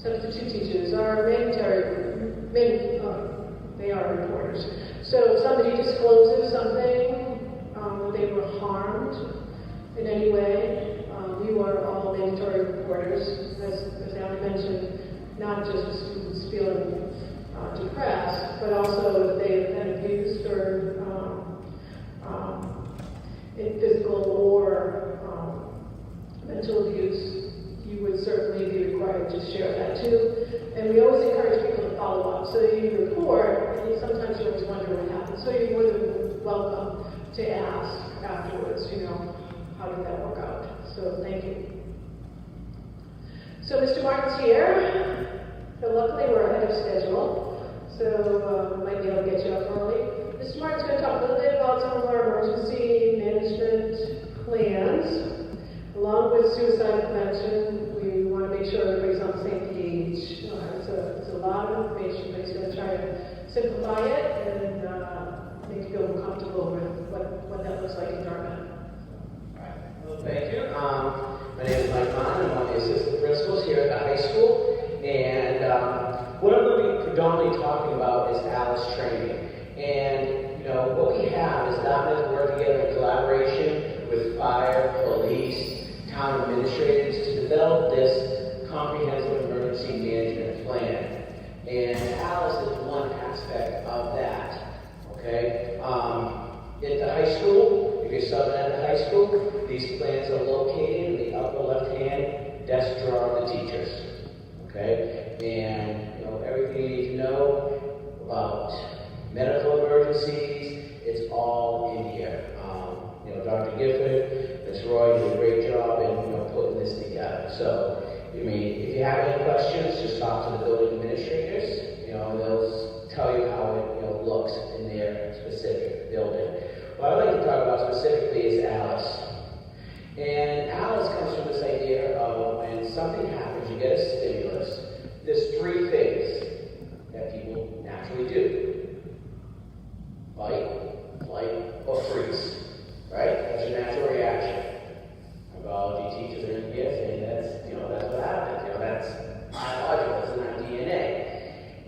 Substitute teachers are they are reporters. So if somebody discloses something that they were harmed in any way. We were all mandatory reporters, as Alan mentioned, not just the students feeling depressed, but also if they have been abused or in physical or mental abuse, you would certainly be required to share that too. And we always encourage people to follow up. So you report, and sometimes you always wonder what happened. So you're more than welcome to ask afterwards, how did that work out? So thank you. So Mr. Martin's here. So luckily we're ahead of schedule. So we might be able to get you up early. Mr. Martin's going to talk a little bit about some of our emergency management plans. Along with suicide prevention, we want to make sure everybody's on the same page. It's a lot of information, but he's going to try to simplify it and make you feel more comfortable with what that looks like in Dartmouth. Well, thank you. My name is Mike Hahn. I'm one of the assistant principals here at the high school. And what I'm going to be predominantly talking about is ALICE training. And, what we have is Dartmouth work together in collaboration with fire, police, town administrators to develop this comprehensive emergency management plan. And ALICE is one aspect of that. Okay? At the high school, if you're subbing at the high school, these plans are located in the upper left-hand desk drawer of the teachers. Okay? And, everything you need to know about medical emergencies, it's all in here. Dr. Gifford, Ms. Roy did a great job in, putting this together. So, if you have any questions, just talk to the building administrators. They'll tell you how it looks in their specific building. What I'd like to talk about specifically is ALICE. And ALICE comes from this idea of when something happens, you get a stimulus, there's three things that people naturally do. Fight, flight, or freeze. Right? That's your natural reaction. Our biology teachers are in here saying that's what happens. That's biological, it's in our DNA.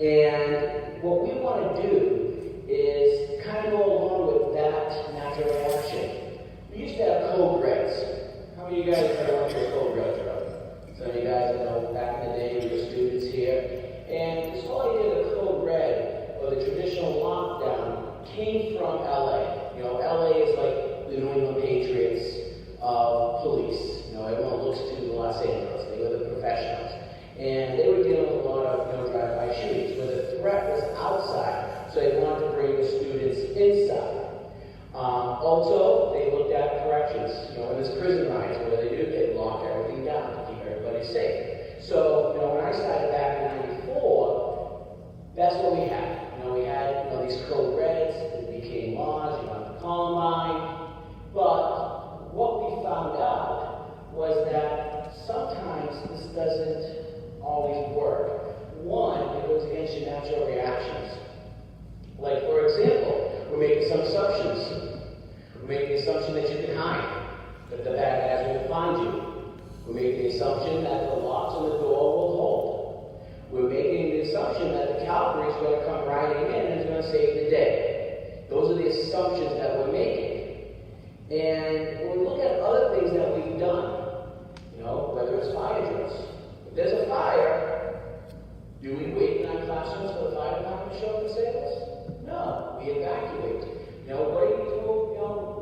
And what we want to do is kind of go along with that natural reaction. We used to have code reds. How many of you guys know what your code reds are? Some of you guys back in the day we were students here. And this whole idea of the code red or the traditional lockdown came from LA. LA is like the New England Patriots of police. Everyone looks to Los Angeles. They were the professionals. And they were dealing with a lot of drive-by shootings where the threat was outside. So they wanted to bring the students inside. Also, they looked at corrections. In this prison riots, what do? They lock everything down to keep everybody safe. So, when I started back in '94, that's what we had. We had these code reds. It became laws. You got the Columbine. But what we found out was that sometimes this doesn't always work. One, it goes against your natural reactions. Like, for example, we're making some assumptions. We're making the assumption that you can hide, that the bad guys won't find you. We're making the assumption that the locks on the door will hold. We're making the assumption that the cavalry is going to come riding in and is going to save the day. Those are the assumptions that we're making. And when we look at other things that we've done, whether it's fire drills, if there's a fire, do we wait in our classrooms for the fire department to show up and save us? No, we evacuate. What do you do,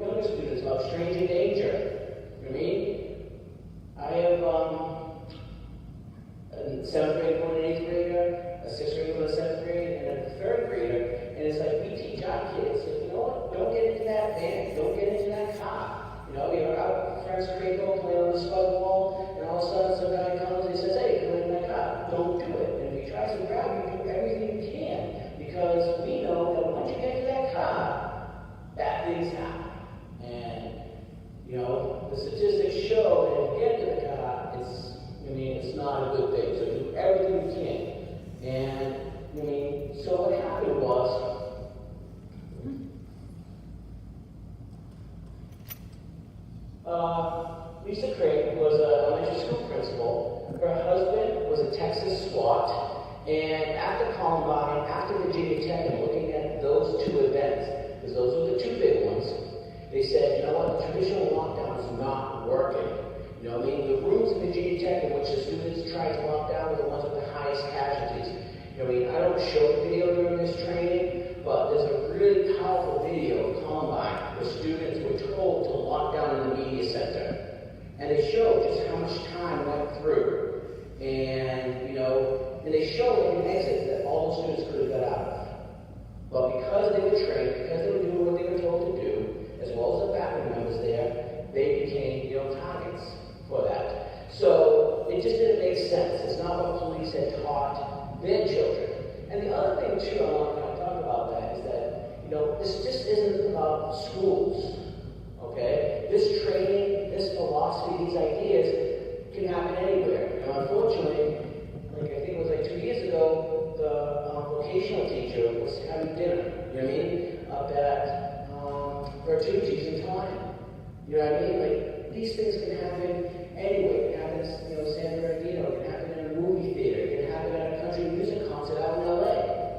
younger students about stranger danger? I have a 7th grade going to an 8th grader, a 6th grader going to 7th grade, and a 3rd grader. And it's like we teach our kids, don't get into that van, don't get into that car. You're out with friends playing on the spud wall, and all of a sudden some guy comes and he says, hey, come in my car. Don't do it. And if he tries to grab you, do everything you can. Because we know that once you get into that car, bad things happen. And, the statistics show that if you get into the car, it's not a good thing. So do everything you can. And, so what happened was, Lisa Craig was an elementary school principal. Her husband was a Texas SWAT. And after Columbine, after Virginia Tech, and looking at those two events, because those were the two big ones, they said, the traditional lockdown is not working. You know what I mean? The rooms in Virginia Tech in which the students tried to lock down were the ones with the highest casualties. You know what I mean? I don't show the video during this training, but there's a really powerful video of Columbine where students were told to lock down in the media center. And they showed just how much time went through. And, you know, and they showed an exit that all the students could have got out of. But because they were trained, because they were doing what they were told to do, as well as the faculty members there, they became, you know, targets for that. So it just didn't make sense. It's not what police had taught their children. And the other thing too, I want to talk about that is that, you know, this just isn't about schools. Okay? This training, this philosophy, these ideas can happen anywhere. You know, unfortunately, like I think it was like 2 years ago, the vocational teacher was having dinner, you know what I mean, up at Bertucci's in Taunton. You know what I mean? Like, these things can happen anywhere. It can happen in, you know, San Bernardino. It can happen in a movie theater. It can happen at a country music concert out in LA.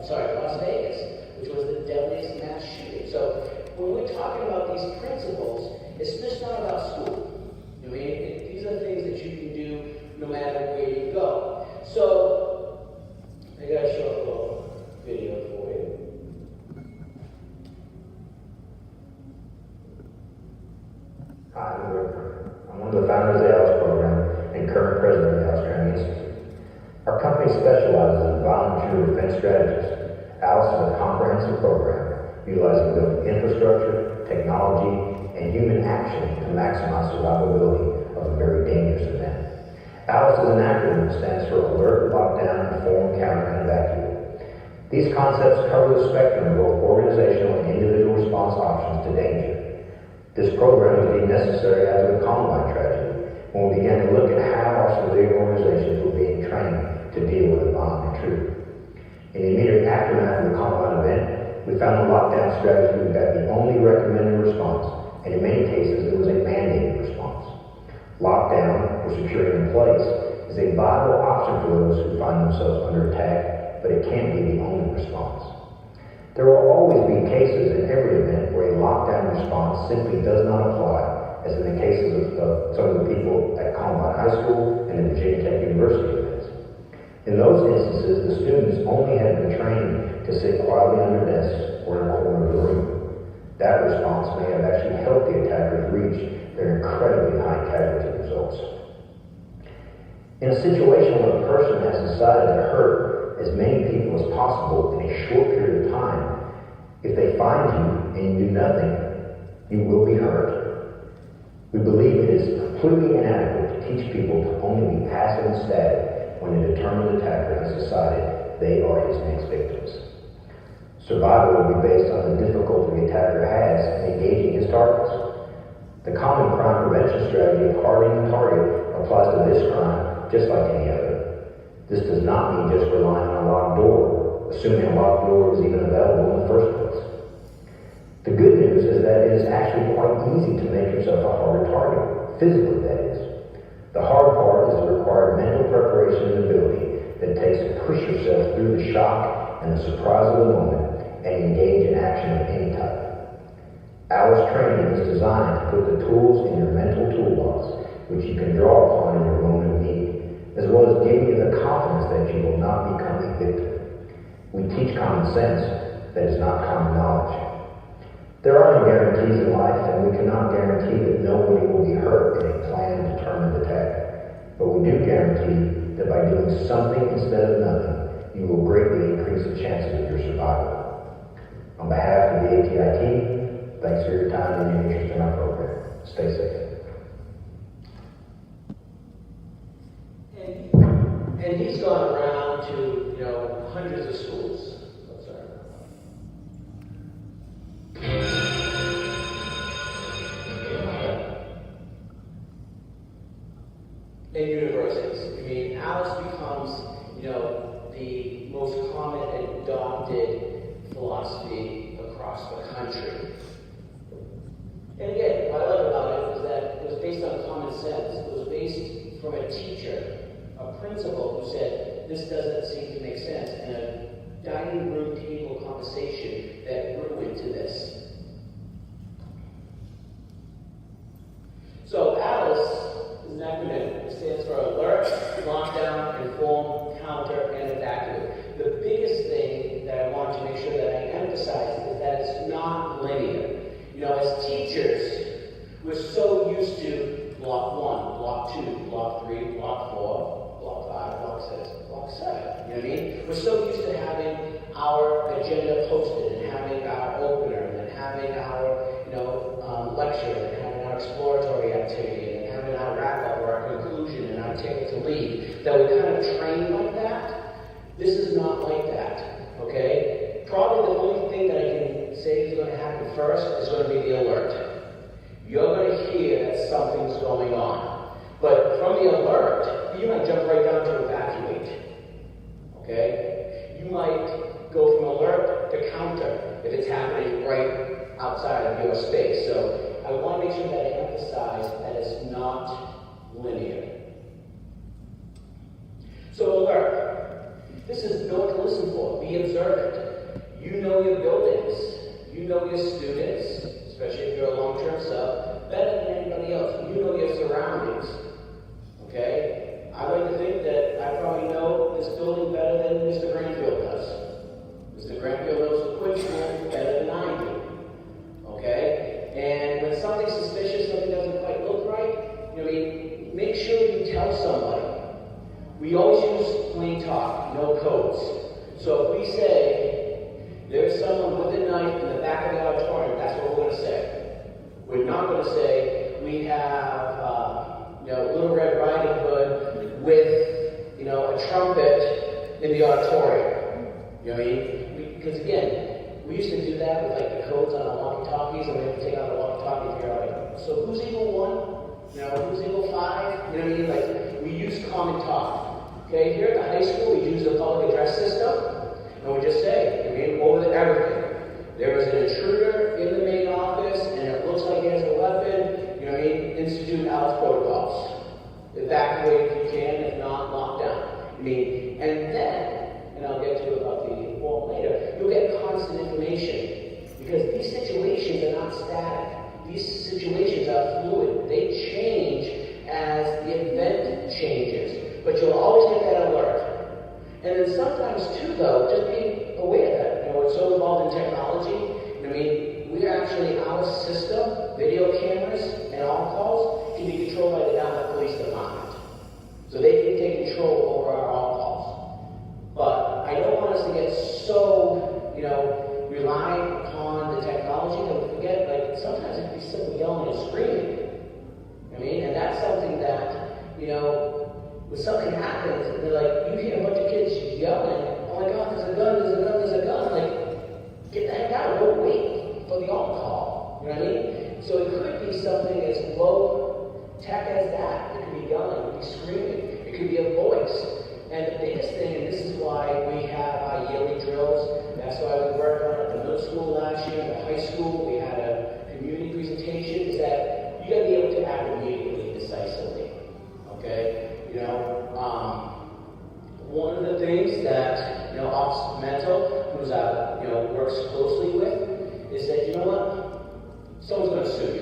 Las Vegas, which was the deadliest mass shooting. So when we're talking about these principles, it's just not about school. I mean, these are things that you can do no matter where you go. So I got a short little video for you. Hi, I'm Rick. I'm one of the founders of the ALICE program and current president of the ALICE Training Institute. Our company specializes in volunteer defense strategies. ALICE is a comprehensive program utilizing both infrastructure, technology, and human action to maximize survivability of a very dangerous event. ALICE is an acronym that stands for Alert, Lockdown, Inform, Counter, and Evacuate. These concepts cover the spectrum of both organizational and individual response options to danger. This program was deemed necessary after the Columbine tragedy, when we began to look at how our civilian organizations were being trained to deal with a violent intruder. In the immediate aftermath of the Columbine event, we found the lockdown strategy was the only recommended response, and in many cases it was a mandated response. Lockdown, or securing in place, is a viable option for those who find themselves under attack, but it can't be the only response. There will always be cases in every event where a lockdown response simply does not apply, as in the cases of some of the people at Columbine High School and the Virginia Tech University events. In those instances, the students only had been trained to sit quietly under desks or in a corner of the room. That response may have actually helped the attackers reach their incredibly high casualty results. In a situation where a person has decided to hurt as many people as possible in a short period of time, if they find you and you do nothing, you will be hurt. We believe it is completely inadequate to teach people to only be passive and static when a determined attacker has decided they are his next victims. Survival will be based on the difficulty the attacker has in engaging his targets. The common crime prevention strategy of hardening the target applies to this crime just like any other. This does not mean just relying on a locked door, assuming a locked door is even available in the first place. The good news is that it is actually quite easy to make yourself a harder target, physically that is. The hard part is the required mental preparation and ability that it takes to push yourself through the shock and the surprise of the moment and engage in action of any type. ALICE training is designed to put the tools in your mental toolbox, which you can draw upon in your moment of need, as well as giving you the confidence that you will not become a victim. We teach common sense that is not common knowledge. There are no guarantees in life, and we cannot guarantee that nobody will be hurt in a planned, determined attack. But we do guarantee that by doing something instead of nothing, you will greatly increase the chances of your survival. On behalf of the ATIT, thanks for your time and your interest in our program. Stay safe. And he's gone around to, you know, hundreds of schools. And universities. I mean, ALICE becomes, you know, the most common and adopted philosophy across the country. And again, what I love about it was that it was based on common sense. It was based from a teacher, a principal who said, this doesn't seem to make sense, and a dining room table conversation that grew into this. not linear. You know, as teachers, we're so used to block 1, block 2, block 3, block 4, block 5, block 6, block 7. You know what I mean? We're so used to having our agenda posted and having our opener and having our, lecture and having our exploratory activity and having our wrap-up or our conclusion and our ticket to leave. That we kind of train like that. This is not like that, okay? Probably the only thing that I can say is going to happen first is going to be the alert. You're going to hear that something's going on. But from the alert, you might jump right down to evacuate, okay? You might go from alert to counter if it's happening right outside of your space. So I want to make sure that I emphasize that it's not linear. So alert. This is know what to listen for. Be observant. You know your buildings. You know your students, especially if you're a long-term sub, better than anybody else. You know your surroundings. Okay? I like to think that I probably know this building better than Mr. Granfield does. Mr. Granfield knows the Quinn School better than I do. Okay? And when something's suspicious, something doesn't quite look right, make sure you tell somebody. We always use plain talk, no codes. So if we say, there's someone with a knife in the back of the auditorium, that's what we're going to say. We're not going to say, we have, Little Red Riding Hood with, a trumpet in the auditorium. You know what I mean? Because again, we used to do that with like the codes on our walkie-talkies, and we had to take out the walkie-talkie and figure out like, so who's equal 1? Who's equal 5? You know what I mean? Like, we use common talk. Okay, here at the high school, we use the public address system, and we just say, over everything. There is an intruder in the main office, and it looks like he has a weapon, institute Alice protocols. Evacuate if you can, if not, lock down. And then, and I'll get to about the form later, you'll get constant information. Because these situations are not static. These situations are fluid. They change as the event changes. But you'll always get that alert. And then sometimes too, though, just be aware that, we're so involved in technology. We're actually, our system, video cameras and on-calls, can be controlled by the Dartmouth Police Department. So they can take control over our on-calls. But I don't want us to get so, reliant upon the technology that we forget, like, sometimes it can be simply yelling and screaming. And that's something that, when something happens, and they're like, you hear a bunch of kids yelling, oh my God, there's a gun, there's a gun, there's a gun. Like, get the heck out, don't wait for the on-call. You know what I mean? So it could be something as low tech as that. It could be yelling, it could be screaming, it could be a voice. And the biggest thing, and this is why we have our yearly drills, that's why we worked on it at the middle school last year, at the high school, we had a community presentation, is that you gotta be able to act immediately, decisively. Okay? One of the things that, Officer Mental, who's works closely with, is that, someone's going to sue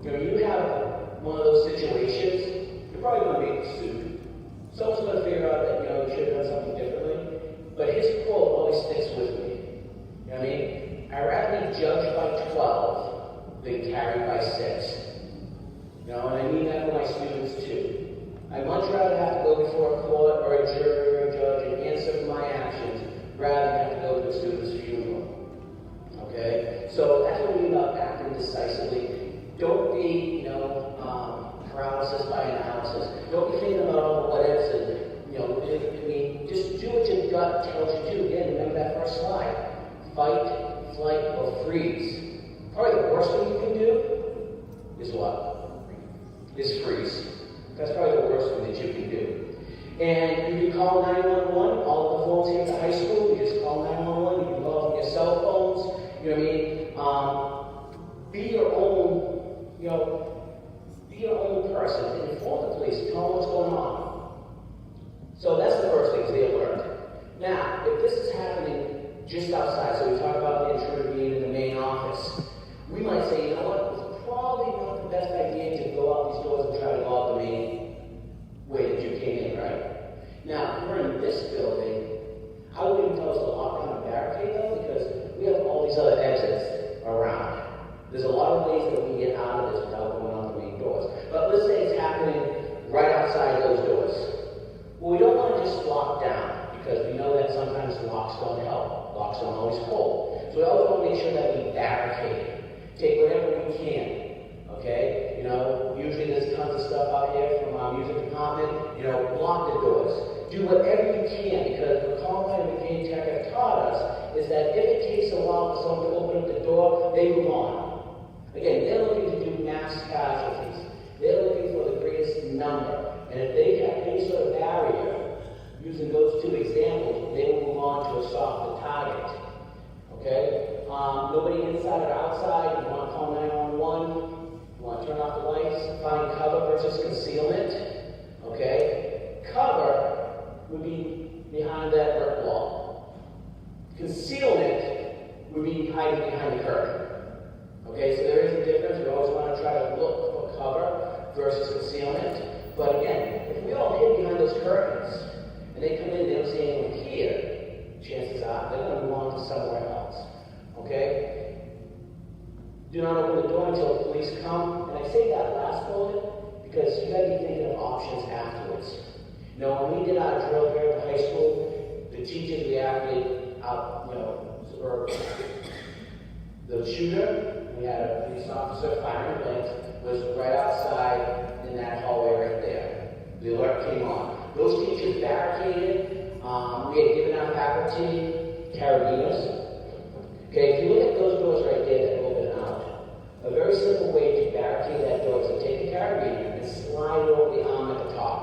you. You have one of those situations, you're probably going to be sued. Someone's going to figure out that, you should have done something differently. But his quote always sticks with me. You know what I mean? I'd rather be judged by 12 than carried by 6. And I mean that for my students too. I'd much rather have to go before a court or a jury or a judge and answer for my actions rather than have to go to a student's funeral. Okay? So that's what we mean about acting decisively. Don't be, paralysis by analysis. Don't be thinking about all the what ifs and, just do what your gut tells you to do. Again, remember that first slide. Fight, flight, or freeze. Probably the worst thing you can do is what? Is freeze. That's probably the worst thing that you can do. And you can call 911, all of the phones here at the high school, you just call 911, you can call from your cell phones, be your own, be your own person, and inform the police, tell them what's going on. So that's the first thing, is the alert. Now, if this is happening just outside, so we talk about the intruder being in the main office, we might say, you know what, it's probably not the best idea to go out these doors and try to go out the main way that you came in, right? Now, if we're in this building, I wouldn't even tell us to lock down a barricade though, because we have all these other exits, There's a lot of ways that we can get out of this without going out the main doors. But let's say it's happening right outside those doors. Well, we don't want to just lock down, because we know that sometimes locks don't help. Locks don't always hold. So we always want to make sure that we barricade. Take whatever we can, okay? You know, usually there's tons of stuff out here from our music department. You know, block the doors. Do whatever you can, because what Columbine and McCain Tech have taught us is that if it takes a while for someone to open up the door, they move on. Again, they're looking to do mass casualties. They're looking for the greatest number. And if they have any sort of barrier, using those two examples, they will move on to a softer target. Okay? Nobody inside or outside. You want to call 911. You want to turn off the lights. Find cover versus concealment. Okay? Cover would be behind that brick wall. Concealment would be hiding behind the curtain. Okay, so there is a difference. We always want to try to look for cover versus concealment. But again, if we all hid behind those curtains and they come in and they don't see anyone here, chances are they're going to move on to somewhere else. Okay? Do not open the door until the police come. And I say that last bullet because you got to be thinking of options afterwards. You know, when we did our drill here at the high school, the teachers we acted out, you know, or the shooter, we had a police officer firing blanks, was right outside in that hallway right there. The alert came on. Those teachers barricaded. We had given our faculty carabiners. Okay, if you look at those doors right there that open out, a very simple way to barricade that door is to take a carabiner and slide it over the arm at the top.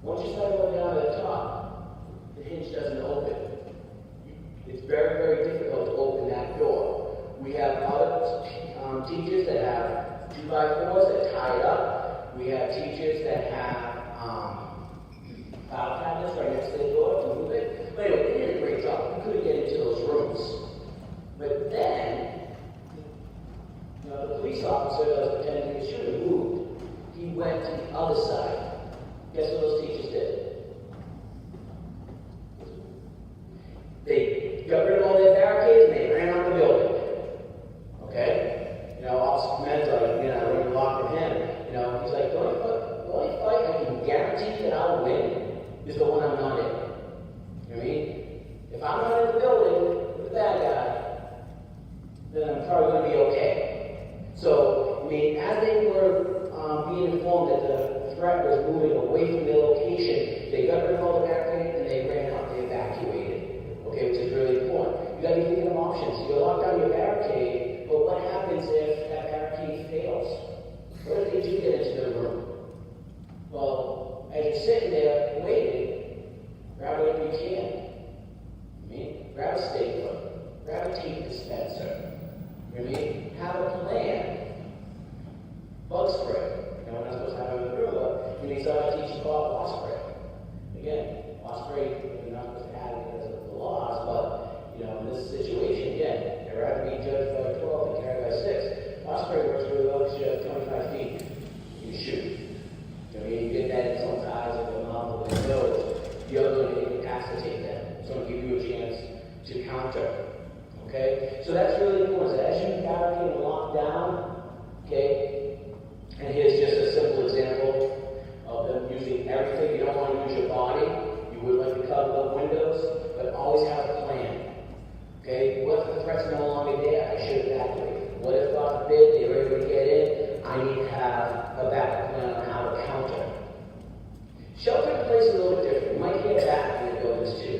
Once you slide it over the arm at the top, the hinge doesn't open. It's very, very difficult to open that door. We have other teachers that have 2x4s that tie it up. We have teachers that have file cabinets right next to the door to move it. But anyway, they did a great job. We couldn't get into those rooms. But then, you know, the police officer that was pretending he should have moved. He went to the other side. Guess what those teachers did? They got rid of all their barricades and they ran out the building. Okay? You know, Officer Pimentel, you know, when you walk with him, you know, he's like, the only fight I can guarantee that I'll win is the one I'm not in. You know what I mean? If I'm not in the building with the bad guy, then I'm probably going to be okay. So, I mean, as they were being informed that the threat was moving away from their location, they got rid of all the barricades and they ran out, they evacuated. Okay, which is really important. You got to be thinking of options. You lock down your barricade, but what happens if that barricade fails? What if they do get into the room? Well, as you're sitting there waiting, grab whatever you can. I mean, grab a stapler, grab a tape dispenser. I mean, have a plan. Bug spray. You know, we're not supposed to have it in the room, but you need someone to teach you about wasp spray. Again, wasp spray, you're not supposed to have it because of the laws, but, you know, in this situation, again, you'd rather be judged by 12 than carried by 6. Wasp spray works really well because you have 25 feet. You shoot. I mean, you get that in someone's eyes or their mouth or their nose, the other one can incapacitate them. So it'll give you a chance to counter. Okay? So that's really important. So as you barricade and lock down, okay, and here's just a simple example of them using everything. You don't want to use your body. You would like to cover the windows, but always have a plan. Okay? What if the threat's no longer there? I should evacuate. What if, God forbid, they're able to get in? I need to have a backup plan on how to counter. Shelter in place is a little bit different. You might hear that in the buildings too.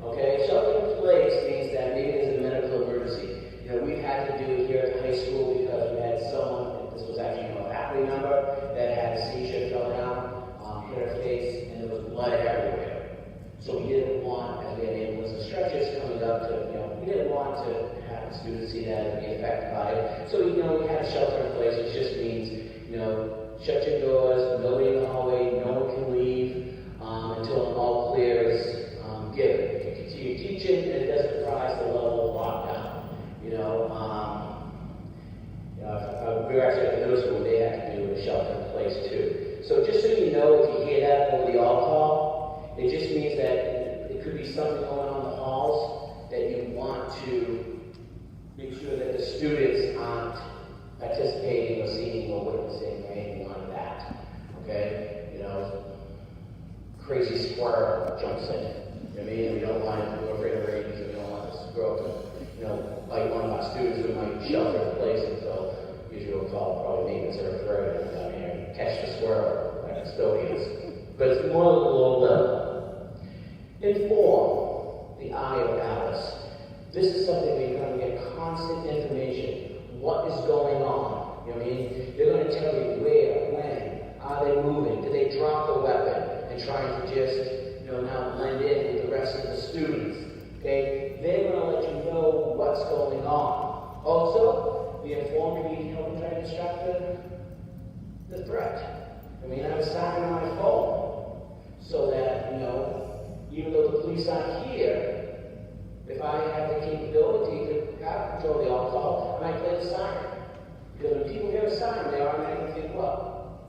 Okay? Shelter in place means that maybe there's a medical emergency. You know, we've had to do it here at the high school because we had someone, this was actually a faculty member, that had a seizure, fell down, hit her face, and there was blood everywhere. So we didn't want, as we had ambulance and stretchers coming up to, you know, we didn't want to have the students see that and be affected by it. So, you know, we had a shelter in place, which just means, you know, shut your doors, nobody in the hallway, no one can leave until an all clear is given. You continue teaching, and it doesn't rise to the level of lockdown. You know, we were actually at the middle school, they had to do a shelter in place too. So just so you know, if you hear that over the all call, it just means that it could be something going on in the halls that you want to make sure that the students aren't participating or seeing or witnessing or anything like that. Okay? You know, crazy squirrel jumps in. You know what I mean? We don't want to, we're afraid of rabies, and we don't want this girl to, you know, like one of our students who might shelter in place until usually we'll call probably maintenance or a threat and down here and catch the squirrel like custodians. But it's more low level. Inform the eye of Alice. This is something where you're going to get constant information. What is going on? You know what I mean? They're going to tell you where, when, are they moving? Did they drop the weapon and trying to just, you know, now blend in with the rest of the students? Okay? They're going to let you know what's going on. Also, the informed can help you try to distract the threat. I mean, I have a sign on my phone so that, you know, even though the police aren't here, if I have the capability to control the alcohol, I might play the siren. Because when people hear a siren, they automatically think, well,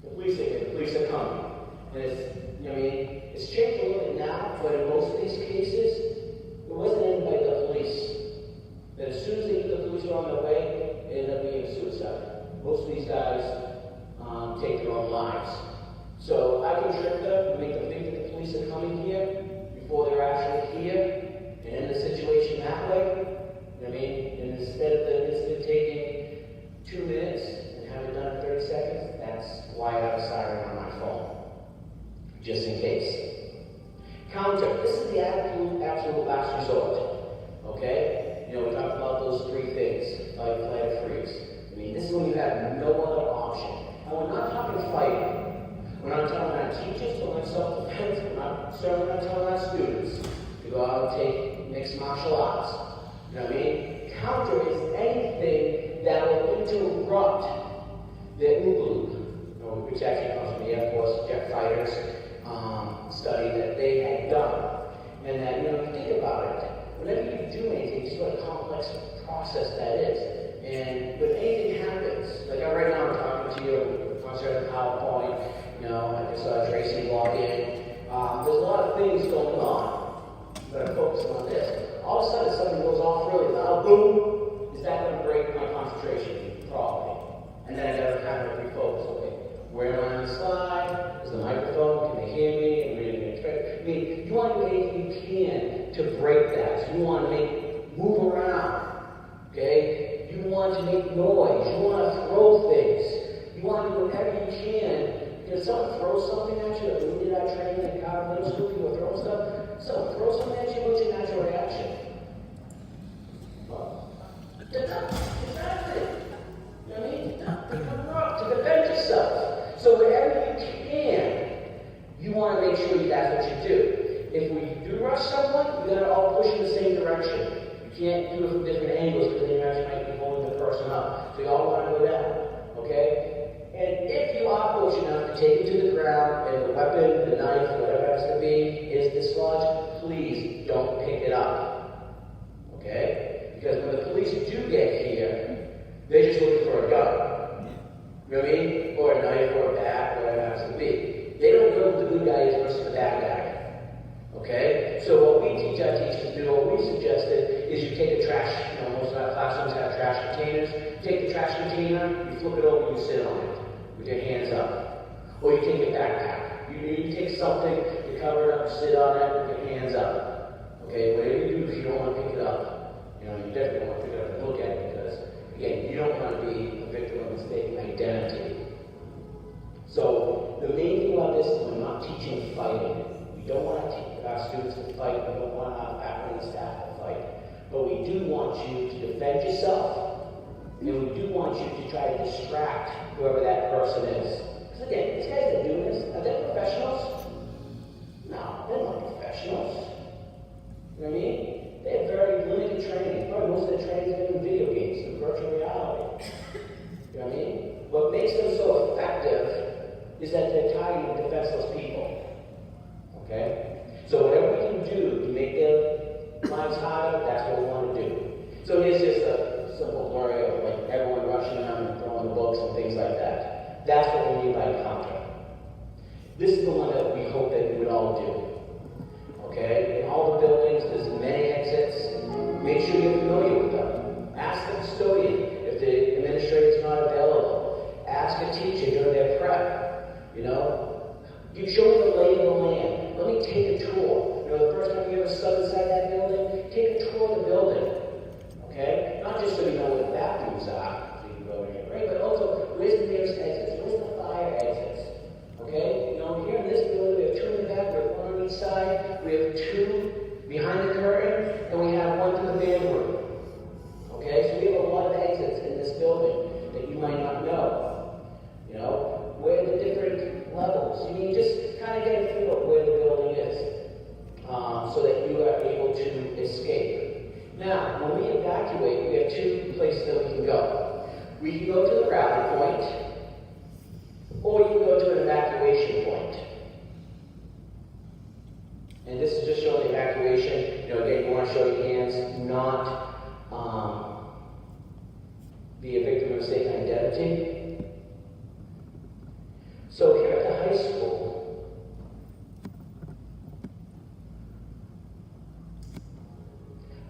the police are here, the police are coming. And it's, you know what I mean? It's changed a little bit now, but in most of these cases, it wasn't ended by the police. That as soon as they knew the police were on their way, it ended up being a suicide. Most of these guys take their own lives. So I can trick them and make them think that the police are coming here before they're actually here. And end the situation that way, you know what I mean? And instead of the incident taking 2 minutes and have it done in 30 seconds, that's why I have a siren on my phone. Just in case. Counter. This is the absolute last resort. Okay? You know, we talked about those 3 things. Fight, flight, or freeze. I mean, this is when you have no other option. And we're not talking fighting. We're not telling our teachers to learn self-defense. We're not telling our students to go out and take mixed martial arts. You know what I mean? Counter is anything that will interrupt the OOGLOOP, which actually comes from the Air Force jet fighters study that they had done. And that, you know, if you think about it, whenever you do anything, you see what a complex process that is. And when anything happens, like right now I'm talking to you, once I have a PowerPoint, you know, I just saw Tracy walk in. There's a lot of things going on, but I'm focusing on this. All of a sudden something goes off really loud, boom, is that going to break my concentration? Probably. And then I got to kind of refocus, okay, where am I on the slide? Is the microphone? Can they hear me? Am I reading it? I mean, you want to do anything you can to break that. So you want to move around, okay? You want to make noise. You want to throw things. You want to do whatever you can. Because someone throws something at you, like we did our training in college, middle school, people throw stuff. Someone throws something at you, what's your natural reaction? Exactly. You know what I mean? To defend yourself. So wherever you can, you want to make sure that's what you do. If we do rush someone, you gotta all push in the same direction. You can't do it from different angles because then you actually might be holding the person up. So you all want to go down. Okay? And if you are fortunate enough to take it to the ground and the weapon, the knife, whatever it has to be, is dislodged, please don't pick it up. Okay? Because when the police do get here, they're just looking for a gun. You know what I mean? Or a knife or a bat, whatever it has to be. They don't know who the good guy is versus the bad guy. Okay? So what we teach our teachers to do, what we suggested, is you take a trash, you know, most of our classrooms have trash containers. Take the trash container, you flip it over, you sit on it with your hands up. Or you take a backpack. You take something, you cover it up, you sit on it with your hands up. Okay? Whatever you do, if you don't want to pick it up, you know, you definitely want to pick it up and look at it because, again, you don't want to be a victim of mistaken identity. So the main thing about this is we're not teaching fighting. We don't want to teach our students to fight. We don't want our faculty and staff to fight. But we do want you to defend yourself, and we do want you to try to distract whoever that person is. Because again, these guys that are doing this, are they professionals? No, they're not professionals. You know what I mean? They have very limited training. Probably most of their training is in video games and virtual reality. You know what I mean? What makes them so effective is that they're targeting defenseless people. Okay? So whatever we can do to make their lives harder, that's what we want to do. So here's just a simple story of like everyone rushing them and throwing the books and things like that. That's what we mean by counter. This is the one that we hope that we would all do. Okay? In all the buildings, there's many exits. Make sure you're familiar with them. Ask the just so you know where the bathrooms are, so you can go in here, right? But also, where's the nearest exits? Where's the fire exits? Okay? You know, here in this building, we have 2 in the back, we have 1 on each side, we have 2 behind the curtain, and we have 1 through the band room. Okay? So we have a lot of exits in this building that you might not know. You know, where are the different levels? You need just kind of get a feel of where the building is, so that you are able to escape. Now, when we evacuate, we have 2 places that we can go. We can go to the rally point, or you can go to an evacuation point. And this is just showing the evacuation. You know, again, you want to show your hands, not be a victim of mistaken identity. So here at the high school,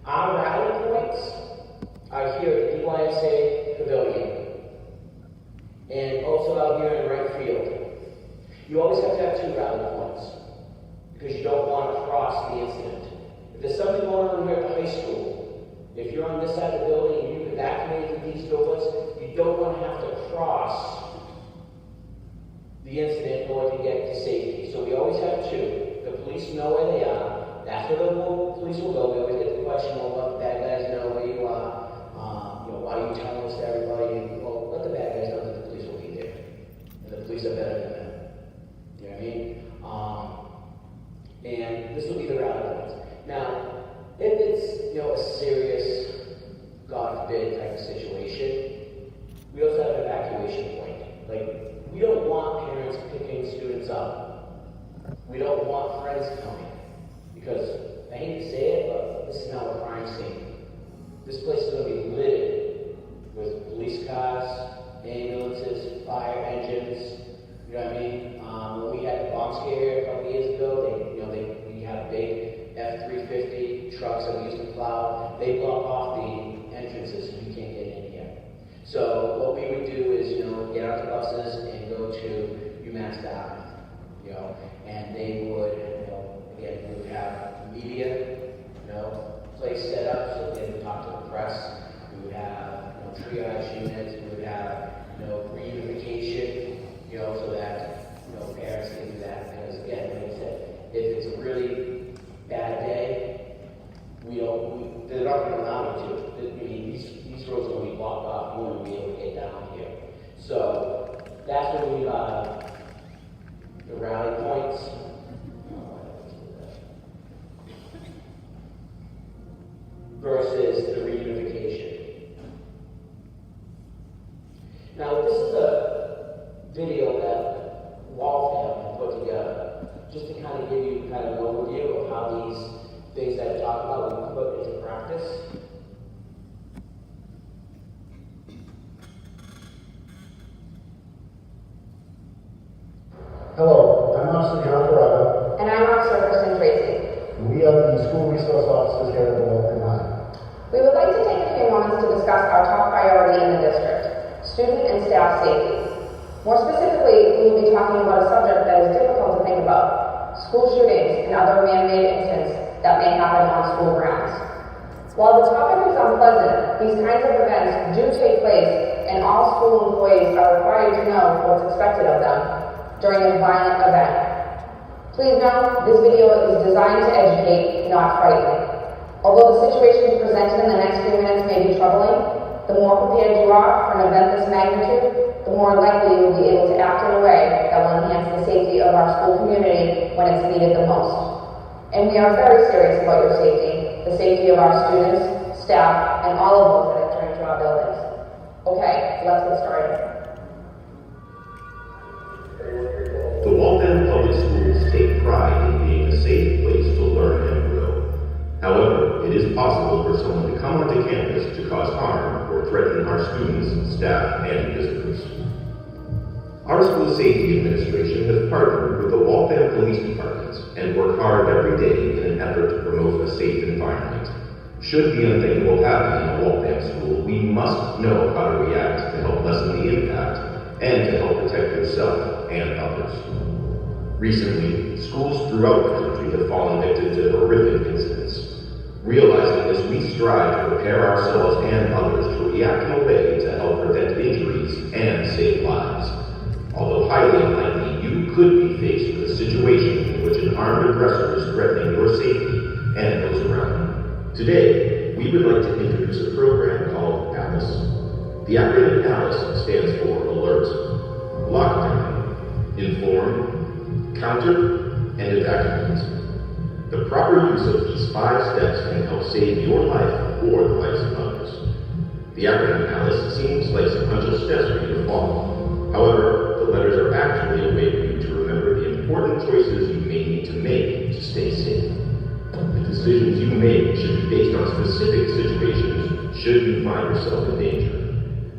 our rally points are here at the DYSA Pavilion, and also out here in right field. You always have to have 2 rally points, because you don't want to cross the incident. If there's something going on here at the high school, if you're on this side of the building and you've evacuated these doors, you don't want to have to cross the incident in order to get to safety. So we always have 2. The police know where they are. That's where the police will go. We always get the question, well, let the bad guys know where you are. You know, why are you telling this to everybody? Well, let the bad guys know that the police will be there. And the police are better than them. You know what I mean? And this will be the rally points. Now, if it's, you know, a serious, God forbid, type of situation, we also have an evacuation point. Like, we don't want parents picking students up. We don't want friends coming. Because, I hate to say it, but this is not a crime scene. This place is going to be littered with police cars, ambulances, fire engines. You know what I mean? When we had the bomb scare here a couple years ago, we had big F-350 trucks that we used to plow. They block off the entrances so we can't get in here. So what we would do is, get out the buses and go to UMass Dartmouth, and they would, again, we would have media, place set up so they would talk to the press. We would have, triage units. We would have, reunification, so that, parents can do that. Because again, like I said, if it's a really bad day, they're not going to allow you to. I mean, these roads are going to be blocked off. You won't be able to get down here. So that's when we the rally points. Versus the reunification. Now, this is a video that Waltham had put together, just to kind of give you an overview of how these things that I talk about we can put into practice. Hello, I'm Officer John Ferrata. And I'm Officer Kristen Tracy. We are the school resource officers here at the Waltham High. We would like to take a few moments to discuss our top priority in the district, student and staff safety. More specifically, we will be talking about a subject that is difficult to think about, school shootings and other man-made incidents that may happen on school grounds. While the topic is unpleasant, these kinds of events do take place and all school employees are required to know what's expected of them during a violent event. Please know, this video is designed to educate, not frighten. Although the situations presented in the next few minutes may be troubling, the more prepared you are for an event this magnitude, the more likely you will be able to act in a way that will enhance the safety of our school community when it's needed the most. And we are very serious about your safety, the safety of our students, staff, and all of those that enter into our buildings. Okay, let's get started. The Waltham Public Schools take pride in being a safe place to learn and grow. However, it is possible for someone to come onto campus to cause harm or threaten our students, staff, and visitors. Our School Safety Administration has partnered with the Waltham Police Department and work hard every day in an effort to promote a safe environment. Should the unthinkable happen in a Waltham school, we must know how to react to help lessen the impact and to help protect yourself and others. Recently, schools throughout the country have fallen victim to horrific incidents. Realizing this, we strive to prepare ourselves and others to quickly act in a way to help prevent injuries and save lives. Although highly unlikely, you could be faced with a situation in which an armed aggressor is threatening your safety and those around you. Today, we would like to introduce a program called ALICE. The acronym ALICE stands for Alert, Lockdown, Inform, Counter, and Evacuate. The proper use of these 5 steps can help save your life or the lives of others. The acronym ALICE seems like sequential steps for you to follow. However, the letters are actually a way for you to remember the important choices you may need to make to stay safe. The decisions you make should be based on specific situations should you find yourself in danger.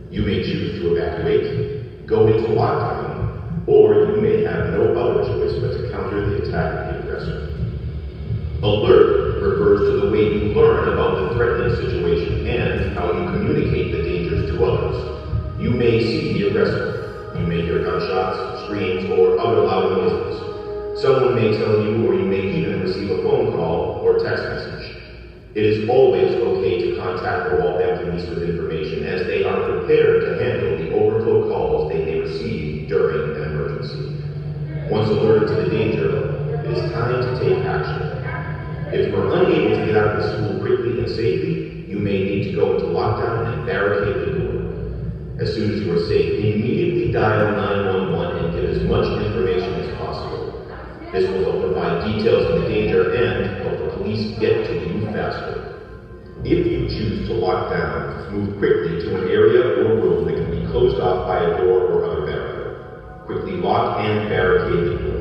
You may choose to evacuate, go into lockdown, or you may have no other choice but to counter the attack of the aggressor. Alert refers to the way you learn about the threatening situation and how you communicate the dangers to others. You may see the aggressor. You may hear gunshots, screams, or other loud noises. Someone may tell you, or you may even receive a phone call or text message. It is always okay to contact the Waltham Police with information, as they are prepared to handle the overflow calls they may receive during an emergency. Once alerted to the danger, it is time to take action. If you are unable to get out of the school quickly and safely, you may need to go into lockdown and barricade the door. As soon as you are safe, immediately dial 911 and give as much information as possible. This will help provide details of the danger and help the police get to you faster. If you choose to lock down, move quickly to an area or room that can be closed off by a door or other barrier. Quickly lock and barricade the door.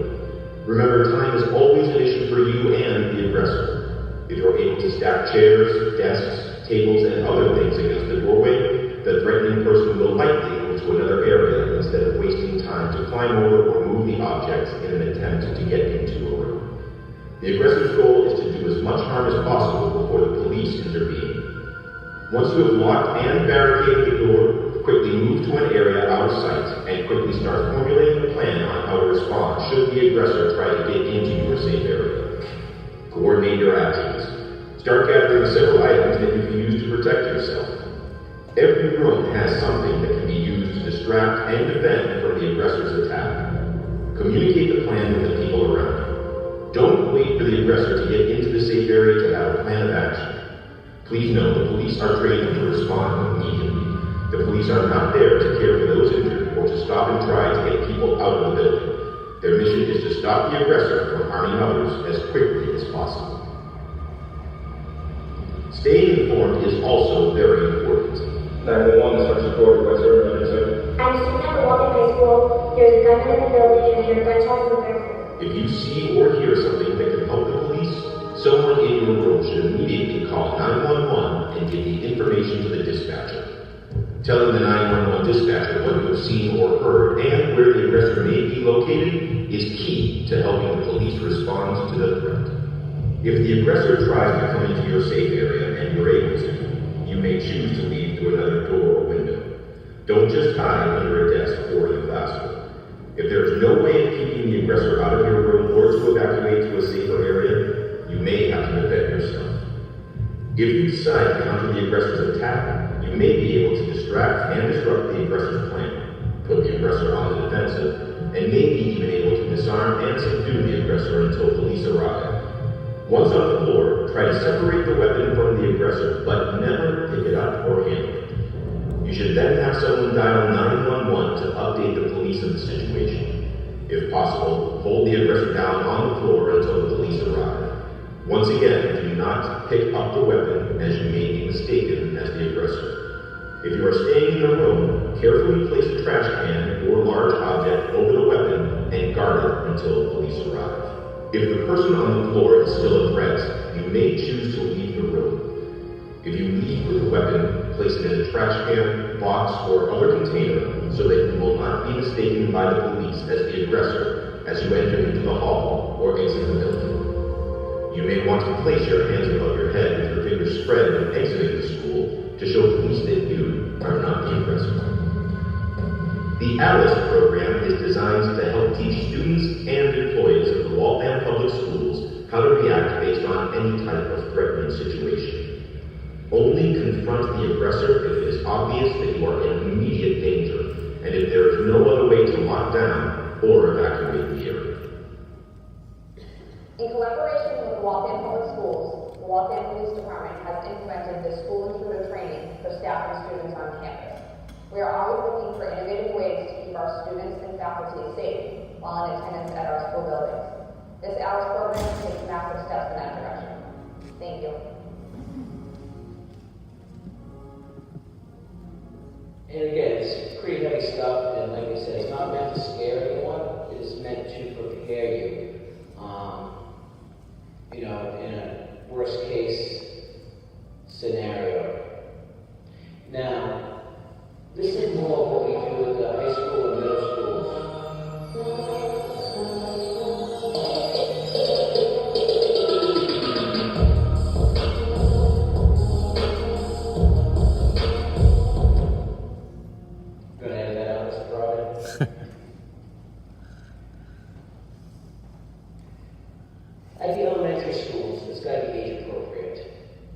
Remember, time is always an issue for you and the aggressor. If you're able to stack chairs, desks, tables, and other things against the doorway, the threatening person will likely move to another area instead of wasting time to climb over or move the objects in an attempt to get into a room. The aggressor's goal is to do as much harm as possible before the police intervene. Once you have locked and barricaded the door, quickly move to an area out of sight and quickly start formulating a plan on how to respond should the aggressor try to get into your safe area. Coordinate your actions. Start gathering several items that you can use to protect yourself. Every room has something that can be used to distract and defend from the aggressor's attack. Communicate the plan with the people around you. Don't wait for the aggressor to get into the safe area to have a plan of action. Please know the police are trained to respond immediately. The police are not there to care for those injured or to stop and try to get people out of the building. Their mission is to stop the aggressor from harming others as quickly as possible. Staying informed is also very important. 911, this is recorded. What's your emergency? I'm a student at the Waltham High School. There's a gunman in the building and I hear gunshots in the basement. If you see or hear something that can help the police, someone in your room should immediately call 911 and give the information to the dispatcher. Telling the 911 dispatcher what you have seen or heard and where the aggressor may be located is key to helping the police respond to the threat. If the aggressor tries to come into your safe area and you're able to, you may choose to leave through another door or window. Don't just hide under a desk or in a classroom. If there is no way of keeping the aggressor out of your room or to evacuate to a safer area, you may have to defend yourself. If you decide to counter the aggressor's attack, you may be able to distract and disrupt the aggressor's plan, put the aggressor on the defensive, and may be even able to disarm and subdue the aggressor until police arrive. Once on the floor, try to separate the weapon from the aggressor, but never pick it up or handle it. You should then have someone dial 911 to update the police of the situation. If possible, hold the aggressor down on the floor until the police arrive. Once again, do not pick up the weapon, as you may be mistaken as the aggressor. If you are staying in the room, carefully place a trash can or large object over the weapon and guard it until police arrive. If the person on the floor is still a threat, you may choose to leave the room. If you leave with the weapon, place it in a trash can, box, or other container so that you will not be mistaken by the police as the aggressor as you enter into the hall or exit the building. You may want to place your hands above your head with your fingers spread when exiting the school to show police that you are not the aggressor. The ALICE program is designed to help teach students and employees of the Waltham Public Schools how to react based on any type of threatening situation. Only confront the aggressor if it is obvious that you are in immediate danger, and if there is no other way to lock down or evacuate the area. In collaboration with the Waltham Public Schools, the Waltham Police Department has implemented the school intruder training for staff and students on campus. We are always looking for innovative ways to keep our students and faculty safe while in attendance at our school buildings. This ALICE program takes massive steps in that direction. Thank you. And again, it's pretty heavy stuff, and like I said, it's not meant to scare anyone, it is meant to prepare you. In a worst case scenario. Now, this is more of what we do with the high school and middle schools. Gonna edit that out, Mr. Robin? At the elementary schools, it's got to be age appropriate.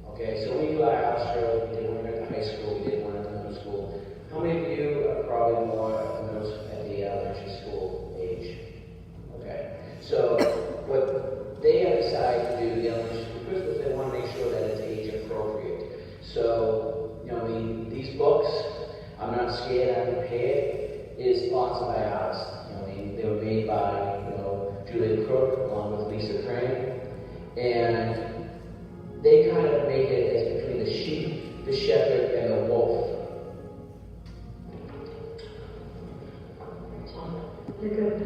Okay, so we do our house shows, we did one at the high school, we did one at the middle school. How many of you are probably more at the elementary school age? Okay, so what they have decided to do, the elementary school principals, they want to make sure that it's age appropriate. So, these books, I'm Not Scared, I'm Prepared, is sponsored by us. They were made by, Julie Crook, along with Lisa Crane, and they kind of make it as between the sheep, the shepherd, and the wolf. You're good.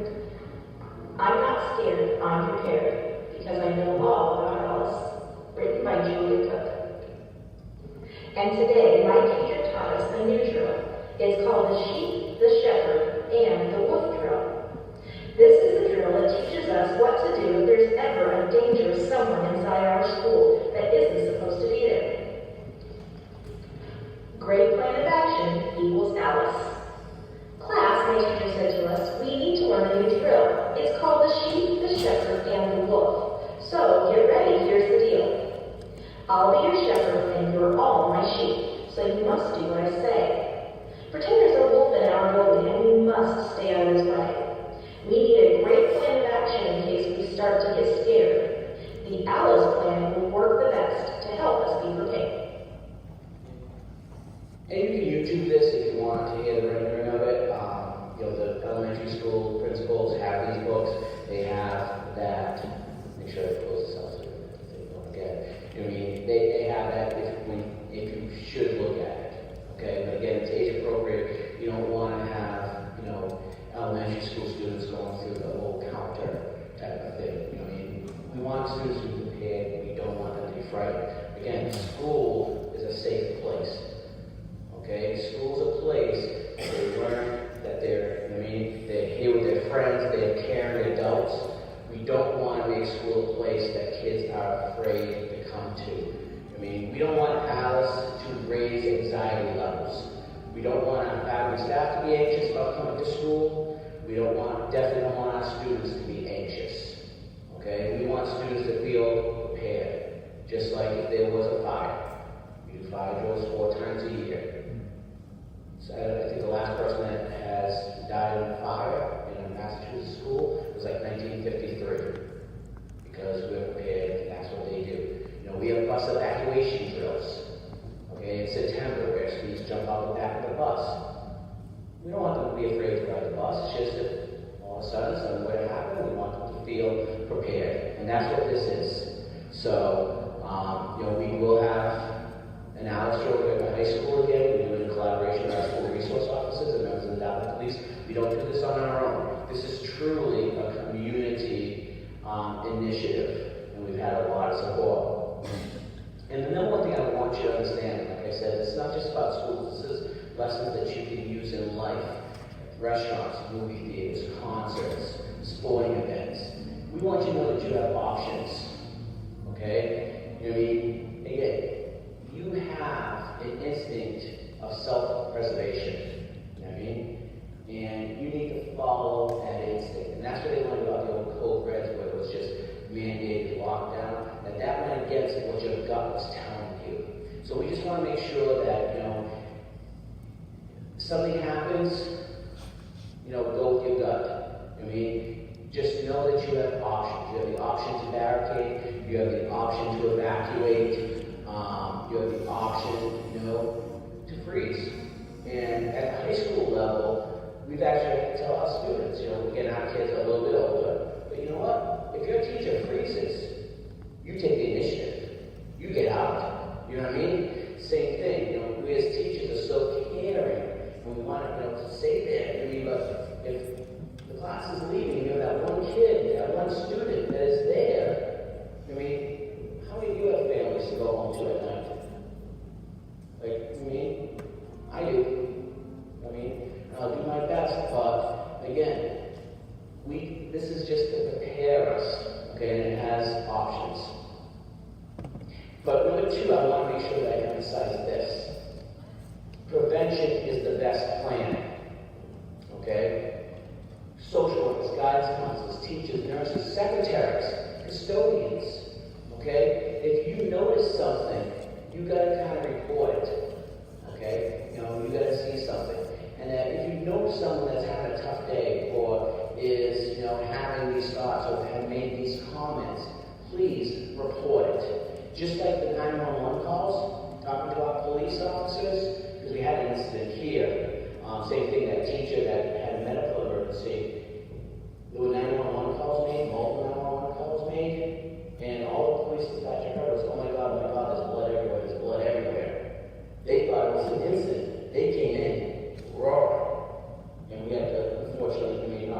I'm not scared, I'm prepared, because I know all about Alice, written by Julia Cook. And today, my teacher taught us a new drill. It's called the sheep, the shepherd, and the wolf drill. This is a drill that teaches us what to do if there's ever a dangerous someone inside our school that isn't supposed to be there. Great plan of action equals Alice. Class, my teacher said to us, we need to learn a new drill. It's called the sheep, the shepherd, and the wolf. So get ready, here's the deal. I'll be your shepherd and you're all my sheep, so you must do what I say. Pretend there's a wolf in our building and we must stay out of his way. We need a great plan of action in case we start to get scared. The Alice plan will work the best to help us be prepared. And you can YouTube this if you want to hear the rendering of it. The elementary school principals have these books. They have that. Make sure I close this out so you don't forget. They have that if you should look at it. Okay, but again, it's age appropriate. You don't want to have elementary school students going through the whole counter type of thing. We want students to be prepared. We don't want them to be frightened. Again, school is a safe place. Okay, school's a place where they learn that they're here with their friends, they're caring adults. We don't want to make school a place that kids are afraid to come to. We don't want Alice to raise anxiety levels. We don't want our faculty staff to be anxious about coming to school. We definitely don't want our students to be anxious. Okay, we want students to feel prepared. Just like if there was a fire. We do fire drills 4 times a year. So I think the last person that has died in a fire in a Massachusetts school was like 1953. Because we're prepared, and that's what they do. We have bus evacuation drills. Okay, in September, where students jump out the back of the bus. We don't want them to be afraid to ride the bus. It's just that all of a sudden something were to happen, we want them to feel prepared. And that's what this is. So, we will have an Alice drill at the high school again. We do it in collaboration with our school resource officers and members of the Dartmouth Police. We don't do this on our own. This is truly a community initiative, and we've had a lot of support. And the number one thing I want you to understand, like I said, it's not just about schools. This is lessons that you can use in life. Restaurants, movie theaters, concerts, sporting events. We want you to know that you have options. Okay? Again, you have an instinct of self-preservation. And you need to follow that instinct. And that's what they learned about the old Code Reds, where it was just mandated lockdown. That went against what your gut was telling you. So we just want to make sure that, something happens, go with your gut. I mean, just know that you have options. You have the option to barricade, you have the option to evacuate, you have the option, to freeze. And at the high school level, we've actually had to tell our students, again, our kids are a little bit older, but you know what? If your teacher freezes, you take the initiative. You get out. You know what I mean? Same thing. We as teachers are so caring, and we want to stay there. I mean, but if the class is leaving, you have that one kid, that one student that is there. I mean, how many of you have families to go home to at night? I do. I'll do my best, but again, this is just to prepare us, okay, and it has options. But number two, I want to make sure that I emphasize this. Prevention is the best plan, okay? Social workers, guidance counselors, teachers, nurses, secretaries, custodians, okay? If you notice something, you got to kind of report it, okay? You got to see something. And if you know someone that's having a tough day or is, having these thoughts or have made these comments, please report it. Just like the 911 calls, talking to our police officers, because we had an incident here. Same thing, that teacher that had a medical emergency. There were 911 calls made, multiple 911 calls made, and all the police dispatcher heard was, oh my God, there's blood everywhere, there's blood everywhere. They thought it was an incident. They came in, roaring, and we had to, unfortunately,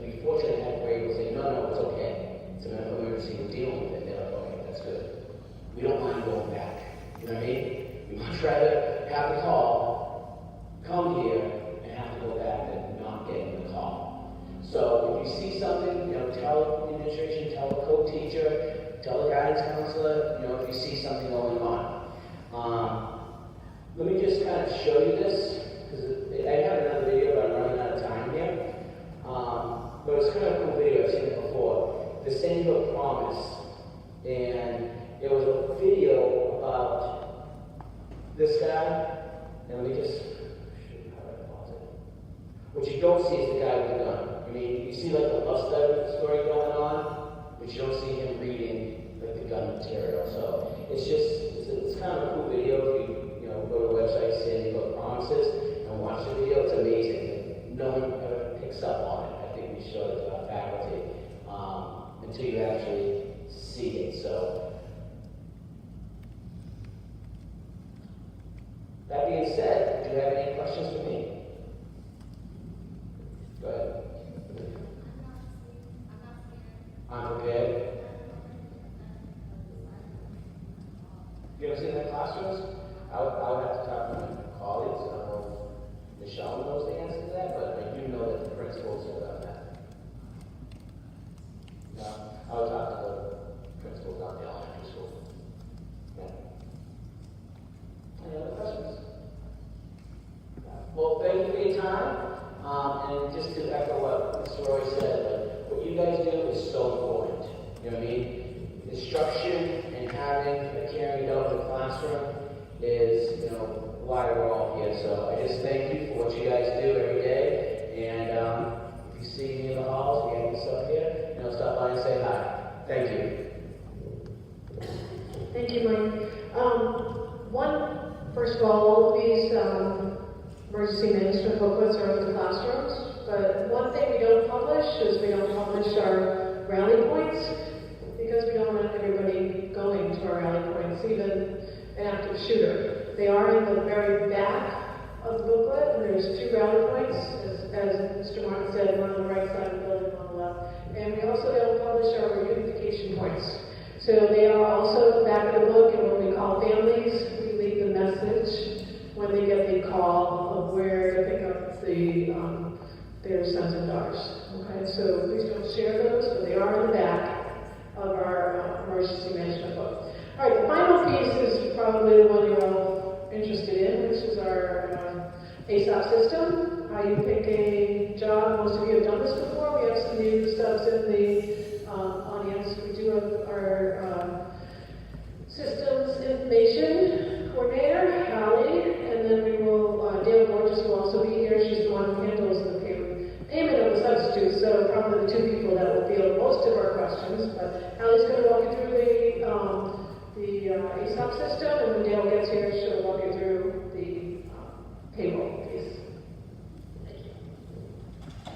we fortunately had to wait and say, no, it's okay. It's a medical emergency, we're dealing with it. They're like, okay, that's good. We don't mind going back. You know what I mean? We much rather have the call, come here, and have to go back than not getting the call. So if you see something, tell the administration, tell the co-teacher, tell the guidance counselor, if you see something going on. Let me just kind of show you this, because I have another video, but I'm running out of time here. But it's kind of a cool video, I've seen it before. The Send You a Promise. And it was a video about this guy. And let me just show you how I pause it. What you don't see is the guy with the gun. I mean, you see like the love story going on, but you don't see him reading like the gun material. So it's kind of a cool video. If you go to the website, Send You a Promises, and watch the video. It's amazing. No one ever picks up on it. I think we showed it to our faculty until you actually see it. So that being said, do you have any questions for me? Go ahead. I'm okay. You ever seen that classrooms? I would have to talk to my colleagues. I don't know if Michelle knows the answer to that, but I do know that the principals have done that. I would talk to the principals down the elementary school. Yeah. Any other questions? Well, thank you for your time. And just to echo what Mr. Roy said, what you guys do is so important. You know what I mean? Instruction and having a caring adult in the classroom is, why we're all here. So I just thank you for what you guys do every day. And if you see me in the halls, if you have yourself here, stop by and say hi. Thank you. Thank you, Mike. First of all of these emergency management booklets are in the classrooms, but one thing we don't publish is we don't publish our rally points, because we don't want everybody going to our rally points, even an active shooter. They are in the very back of the booklet, and there's 2 rally points, as Mr. Martin said, one on the right side of the building, one on the left. And we also don't publish our reunification points. So they are also at the back of the book, and when we call families, we leave the message when they get the call of where to pick up their sons and daughters. Okay, so please don't share those, but they are in the back of our emergency management book. All right, the final piece is probably the one you're all interested in, which is our ASOP system. How you pick a job. Most of you have done this before. We have some new subs in the audience. We do have our systems information coordinator, Hallie, and then we will, Dale Borges will questions, but Allie's going to walk you through the ASOP system, and when Dale gets here, she'll walk you through the payroll piece.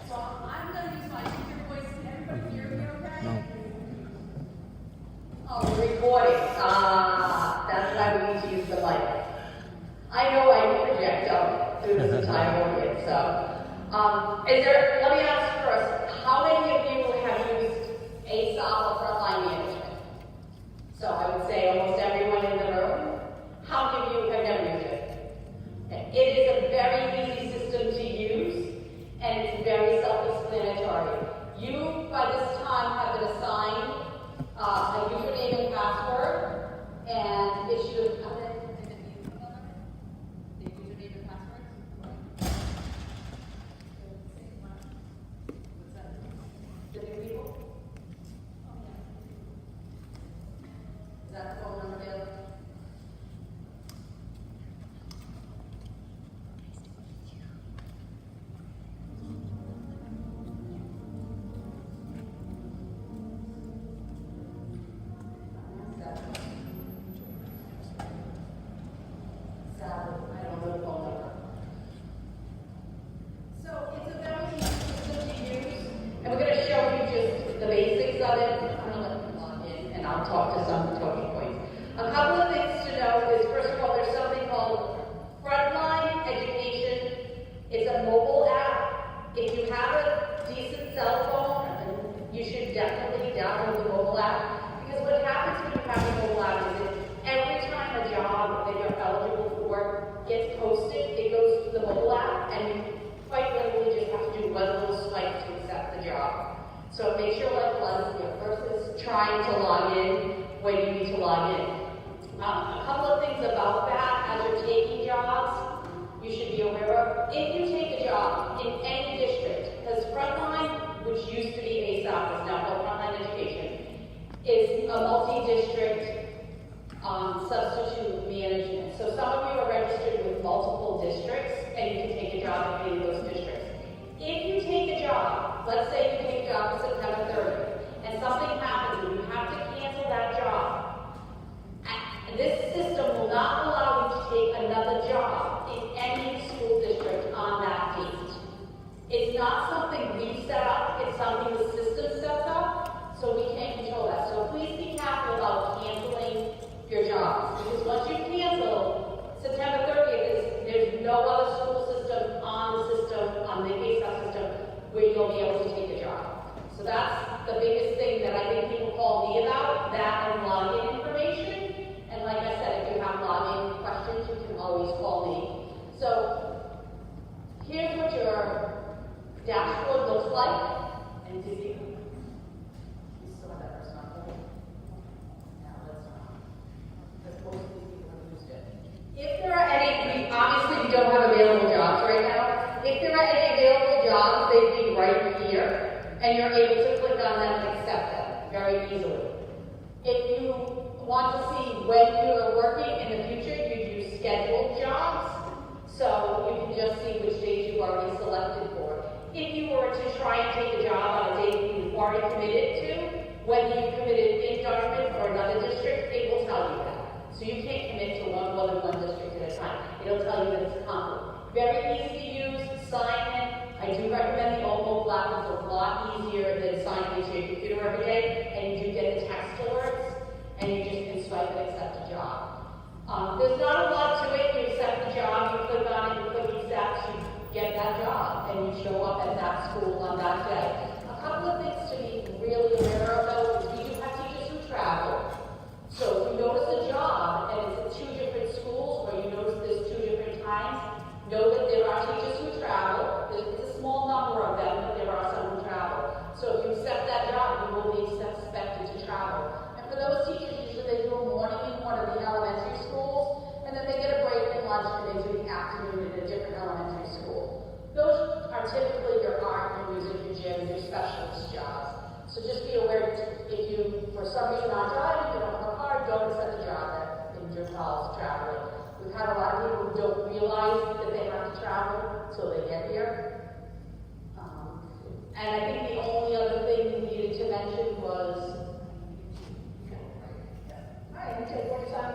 So I'm going to use my teacher voice. Can everybody hear me okay? No. Oh, recording. That's why we need to use the mic. I know I can project through this entire audience, so. Let me ask first, how many of you have used ASOP or frontline management? So I would say almost everyone in the room. How many of you have never used it? It is a very easy system to use, and it's very self-explanatory. You, by this time, have been assigned a username and password, and it should have come in. The username and password? What's that? The new people? Is that the phone number there? I don't know the phone number. So it's a very easy system to use, and we're going to show you just the basics of it. I'm going to let you log in, and I'll talk to some talking points. A couple of things to know is, first of all, there's something called Frontline Education. It's a mobile app. If you have a decent cell phone, you should definitely download the mobile app, because what happens when you have a mobile app is that every time a job that you're eligible for gets posted, it goes to the mobile app, and you quite literally just have to do one little swipe to accept the job. So it makes your life easier versus trying to log in when you need to log in. A couple of things about that as you're taking jobs you should be aware of. If you take a job in any district, because Frontline, which used to be ASOP, is now called Frontline Education, is a multi-district substitute management. So some of you are registered with multiple districts, and you can take a job in any of those districts. If you take a job, let's say you take a job on September 30th, and something happens and you have to cancel that job, this system will not allow you to take another job in any school district on that date. It's not something we set up, it's something the system sets up, so we can't control that. So please be careful about canceling your jobs, because once you cancel, September 30th, there's no other school system, on the ASOP system, where you'll be able to take a job. So that's the biggest thing that I think people call me about, that and login information. And like I said, if you have login questions, you can always call me. So here's what your dashboard looks like. And did you still have that person on hold? No, that's not. Because most of these people have used it. If there are any, obviously we don't have available jobs right now. If there are any available jobs, they'd be right here, and you're able to click on them and accept them very easily. If you want to see when you're working in the future, you use scheduled jobs, so you can just see which days you've already selected for. If you were to try and take a job on a date that you've already committed to, whether you committed in Dartmouth or another district, it will tell you that. So you can't commit to more than one district at a time. It'll tell you that it's a conflict. Very easy to use, sign in. I do recommend the old mobile app. It's a lot easier than signing into your computer every day, and you do get the text alerts, and you just can swipe and accept a job. There's not a lot to it. You accept the job, you click on it, you click accept, you get that job, and you show up at that school on that day. A couple of things to be really aware of, though, is we do have teachers who travel. So if you notice a job and it's at 2 different schools, or you notice there's 2 different times, know that there are teachers who travel. It's a small number of them, but there are some who travel. So if you accept that job, you will be expected to travel. And for those teachers, usually they do a morning in one of the elementary schools, and then they get a break and lunch, and they do the afternoon in a different elementary school. Those are typically your art, your music, your gym, your specialist jobs. So just be aware, if you, for some reason, are driving, you don't have a car, don't accept a job that involves traveling. We've had a lot of people who don't realize that they have to travel until they get here. And I think the only other thing we needed to mentioned was, Hi, I'm Ted Borchak.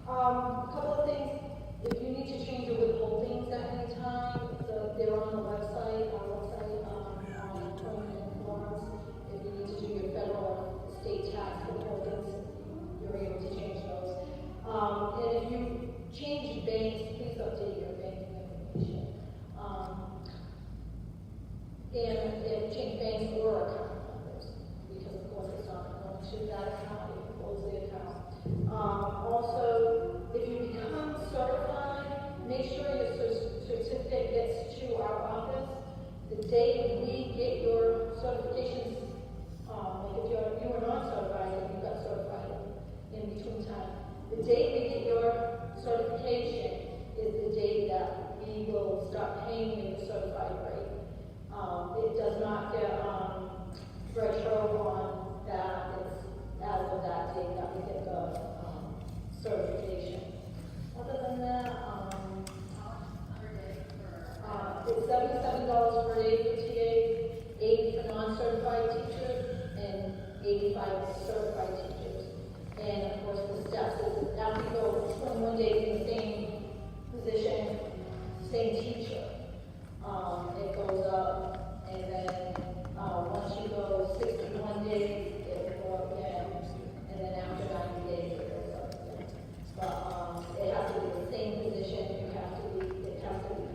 A couple of things. If you need to change your withholdings at any time, they're on the website, our website, on employment forms. If you need to do your federal or state tax withholdings, you're able to change those. And if you change banks, please update your banking information. And change banks or account numbers, because of course it's not going to that account, you can close the account. Also, if you become certified, make sure your certificate gets to our office. The day we get your certifications, like if you were not certified and you got certified in between time, the day we get your certification is the day that we will start paying you the certified rate. It does not get retro on that. It's as of that date that we get the certification. Other than that, it's $77 per day for TA, $80 for non-certified teachers, and $85 for certified teachers. And of course, the steps is after you go 21 days in the same position, same teacher, it goes up, and then once you go 61 days, it will go up again, and then after 90 days, it goes up again. But it has to be the same position. It has to be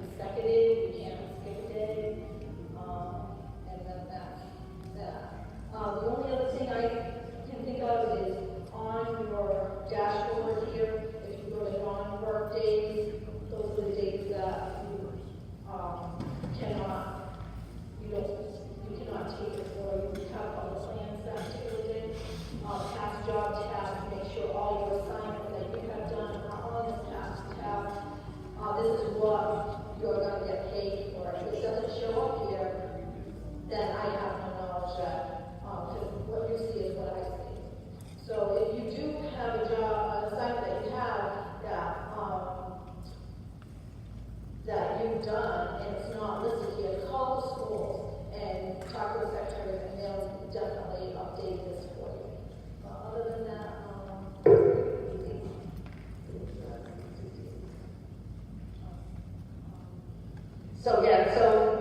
consecutive. You can't skip a day, and then that's that. The only other thing I can think of is on your dashboard here. If you go to non-work days, those are the days that you cannot take it for. You have other plans that particular day. Past job tab, make sure all your assignments that you have done are on this past tab. This is what you're going to get paid for. If it doesn't show up here, then I have no knowledge that, because what you see is what I see. So if you do have a job, an assignment that you have that you've done and it's not listed here, call the schools and talk to the secretaries, and they'll definitely update this for you. Other than that, so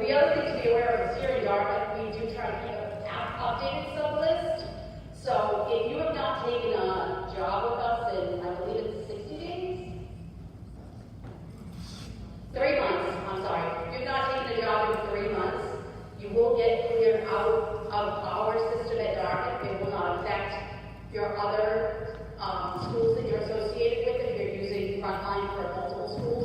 the other thing to be aware of is here in Dartmouth, we do try to keep an updated sub-list. So if you have not taken a job with us in, I believe it's 60 days? 3 months, I'm sorry. If you've not taken a job in 3 months, you will get cleared out of our system at Dartmouth. It will not affect your other schools that you're associated with if you're using Frontline for multiple schools.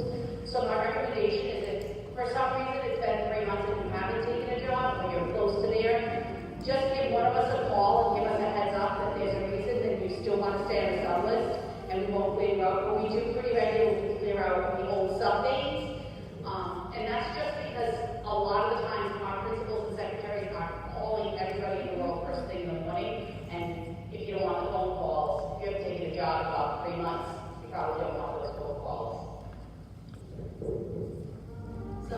So my recommendation is if for some reason it's been 3 months and you haven't taken a job or you're close to there, just give one of us a call and give us a heads up that there's a reason that you still want to stay on the sub list, and we won't clear you out. But we do pretty regularly clear out the old sub days. And that's just because a lot of the times our principals and secretaries are calling everybody in the world first thing in the morning. And if you don't want the phone calls, if you have taken a job in about 3 months, you probably don't want those phone calls. So,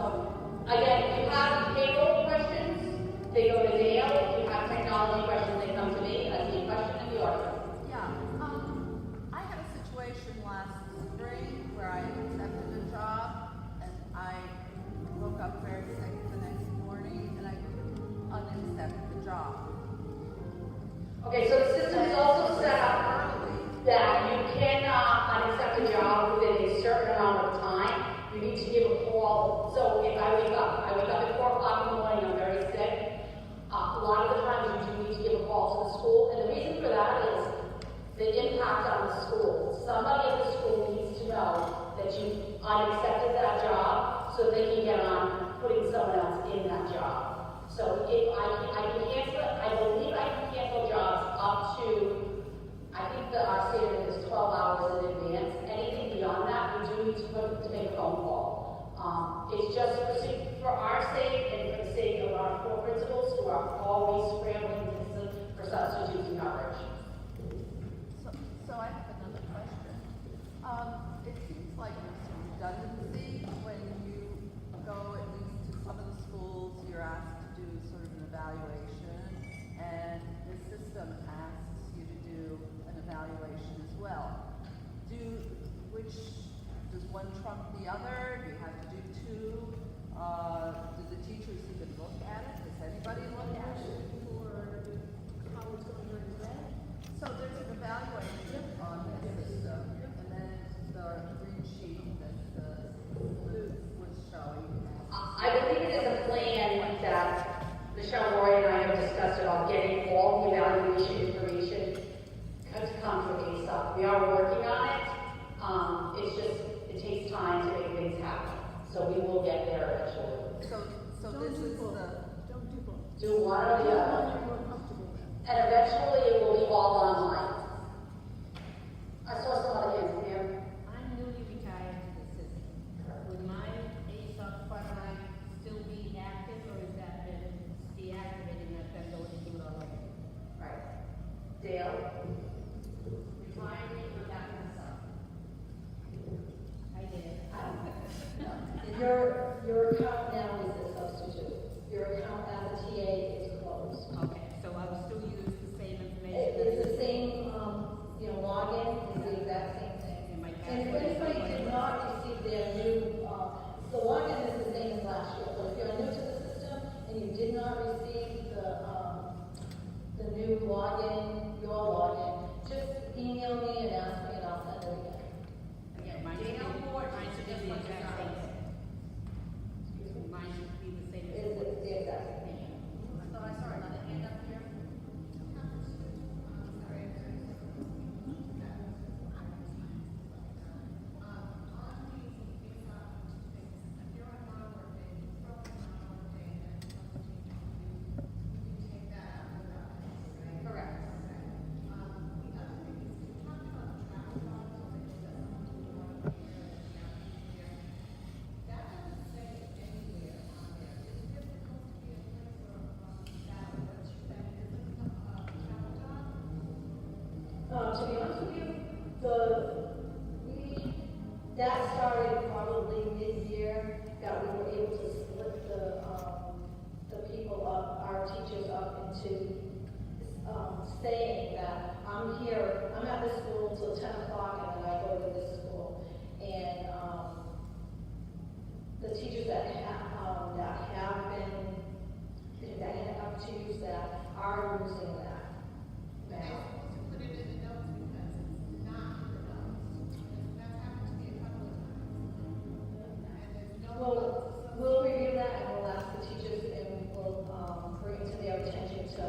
again, if you have payroll questions, they go to Dale. If you have technology questions, they come to me. I see a question in the audience. Yeah, I had a situation last spring where I accepted a job and I woke up very sick the next morning and I unaccepted the job. Okay, so the system is also set up that you cannot unaccept a job within a certain amount of time. You need to give a call. So if I wake up at 4 o'clock in the morning, I'm very sick. A lot of the times you do need to give a call to the school. And the reason for that is the impact on the school. Somebody at the school needs to know that you unaccepted that job so they can get on putting someone else in that job. So if I can cancel it, I believe I can cancel jobs up to, I think our standard is 12 hours in advance. Anything beyond that, we do need to make a phone call. It's just for our sake and for the sake of our core principals who are always scrambling for substitutes and coverage. So I have another question. It seems like there's some redundancy when you go at least to some of the schools, you're asked to do sort of an trump the other? Do you have to do two? Do the teachers even look at it? Does anybody look at it? How it's going to be. So there's an evaluation on the system, and then the green sheet that Lou was showing. I believe it is a plan that Michelle, Roy, and I have discussed about getting all the evaluation information to come to a stop. We are working on it. It's just, it takes time to make things happen. So we will get there eventually. So this is the. Do one or the other. And eventually it will be all online. I saw some other hands here. I'm newly retired to the system. Would my ASOP part-time still be active, or is that been deactivated and I've got to go and do it all over? Right. Dale? Retirement or back myself? I did. Your account now is a substitute. Your account as a TA is closed. Okay, so I will still use the same information. It's the same, login, it's the exact same thing. And if anybody did not receive their new, the login is the same as last year, but if you're new to the system and you did not receive the new login, your login, just email me and ask me and I'll send it again. Again, mine should be the exact same. Excuse me, mine should be the same. It's the exact same. So I saw another hand up here. To be honest with you, that started probably mid-year, that we were able to split the people up, our teachers up into saying that I'm here, I'm at this school until 10 o'clock and then I go to this school. And the teachers that have to use that are using that now. Well, we'll review that and we'll ask the teachers and we'll bring it to their attention to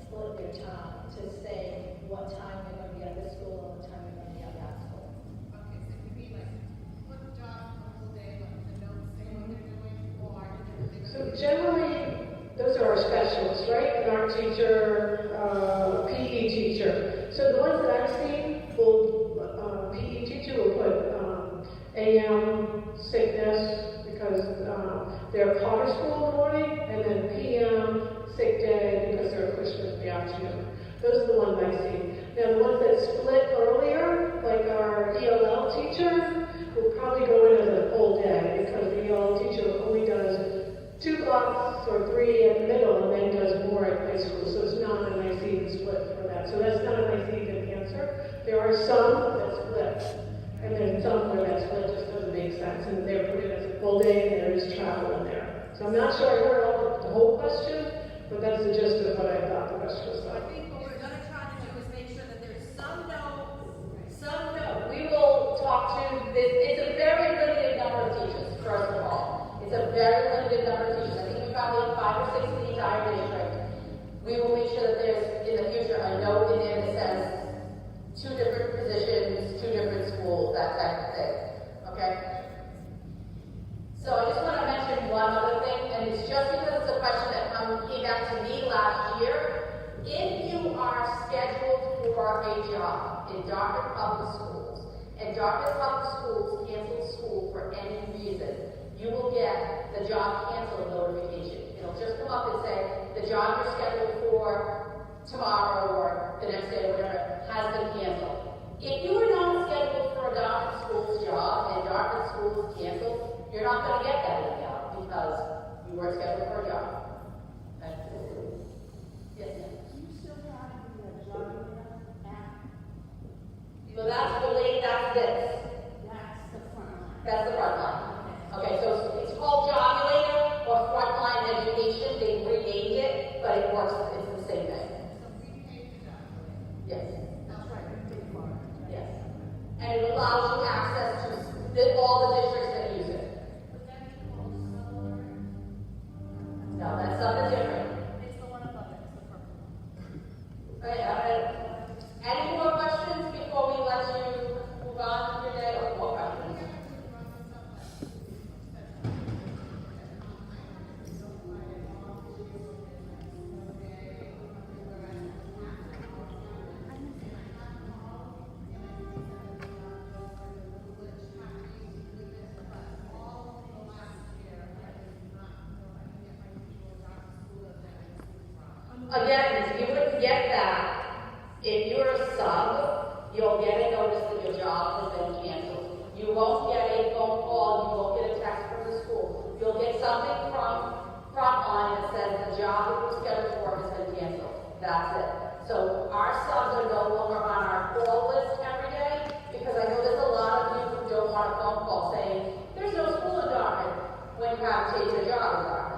split their time, to say what time they're going to be at this school and what time they're going to be at that school. Okay, so you mean like split the job for the whole day, but the notes say what they're doing, or So generally, those are our specialists, right? An art teacher, PE teacher. So the ones that I've seen, PE teacher will put AM sickness because they're Potter school in the morning, and then PM sick day because they're a Christmas in the afternoon. Those are the ones I've seen. Now the ones that split earlier, like our ELL teacher, will probably go in as a full day because the ELL teacher only does 2 blocks or 3 in the middle and then does more at high school. So it's not a nice even split for that. So that's not a nice even answer. There are some that split. And then some where that split just doesn't make sense. And they're put in as a full day and there is travel in there. So I'm not sure I heard the whole question, but that's the gist of what I thought the rest was I about. think what we're going to try to do is make sure that there's some no. We will talk to this. It's a very limited number of teachers, first of all. It's a very limited number of teachers. I think we probably have 5 or 6 in the entire district. We will make sure that there's, in the future, a note in there that says 2 different positions, 2 different schools, that type of thing. Okay? So I just want to mention one other thing, and it's just because it's a question that came back to me last year. If you are scheduled for a job in Dartmouth Public Schools, and Dartmouth Public Schools cancels school for any reason, you will get the job canceled notification. It'll just come up and say, the job you're scheduled for tomorrow or the next day or whatever has been canceled. If you are not scheduled for a Dartmouth Schools job and Dartmouth Schools canceled, you're not going to get that email because you weren't scheduled for a job. Yes, ma'am. So that's related, that's this. That's the front line. That's the frontline. Okay, so it's called Jobulator or Frontline Education. They renamed it, but it works, it's the same thing. Yes. Yes. And it allows you access to all the districts that use it. No, that's something different. It's the one above it, it's the purple one. Okay, any more questions before we let you move on with your day, or more questions? Again, you wouldn't get that. If you're a sub, you'll get a notice that your job has been canceled. You won't get a phone call, you won't get a text from the school. You'll get something from Frontline that says the job that you scheduled for has been canceled. That's it. So our subs are no longer on our call list every day, because I know there's a lot of you who don't want a phone call saying, there's no school in Dartmouth, when you have to take your job in Dartmouth.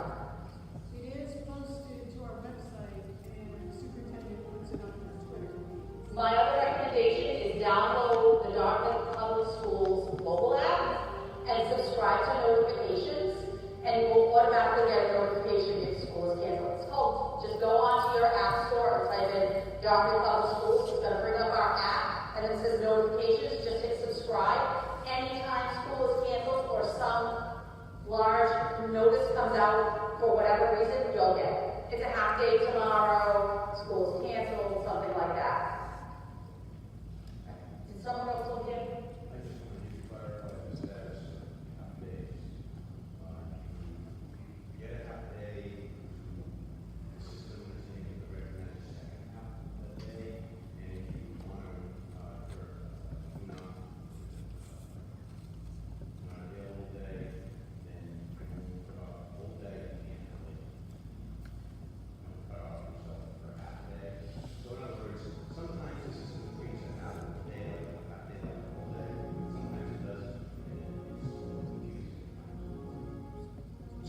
My other recommendation is download the Dartmouth Public Schools mobile app and subscribe to notifications, and you will automatically get a notification if school is canceled. It's called, just go onto your app store and type in Dartmouth Public Schools. It's going to bring up our app, and it says notifications. Just hit subscribe. Anytime school is canceled or some large notice comes out for whatever reason, you'll get it. It's a half day tomorrow, school's canceled, something like that. Did someone else look in? I just wanted to clarify the status of half days. Get a half day, the system is taking the recommended second half of the day, and if you want to, not available day, then whole day, you can't really, cut off yourself for half day. So in other words, sometimes the system treats a half day like a half day like a whole day. Sometimes it doesn't. And it's confusing.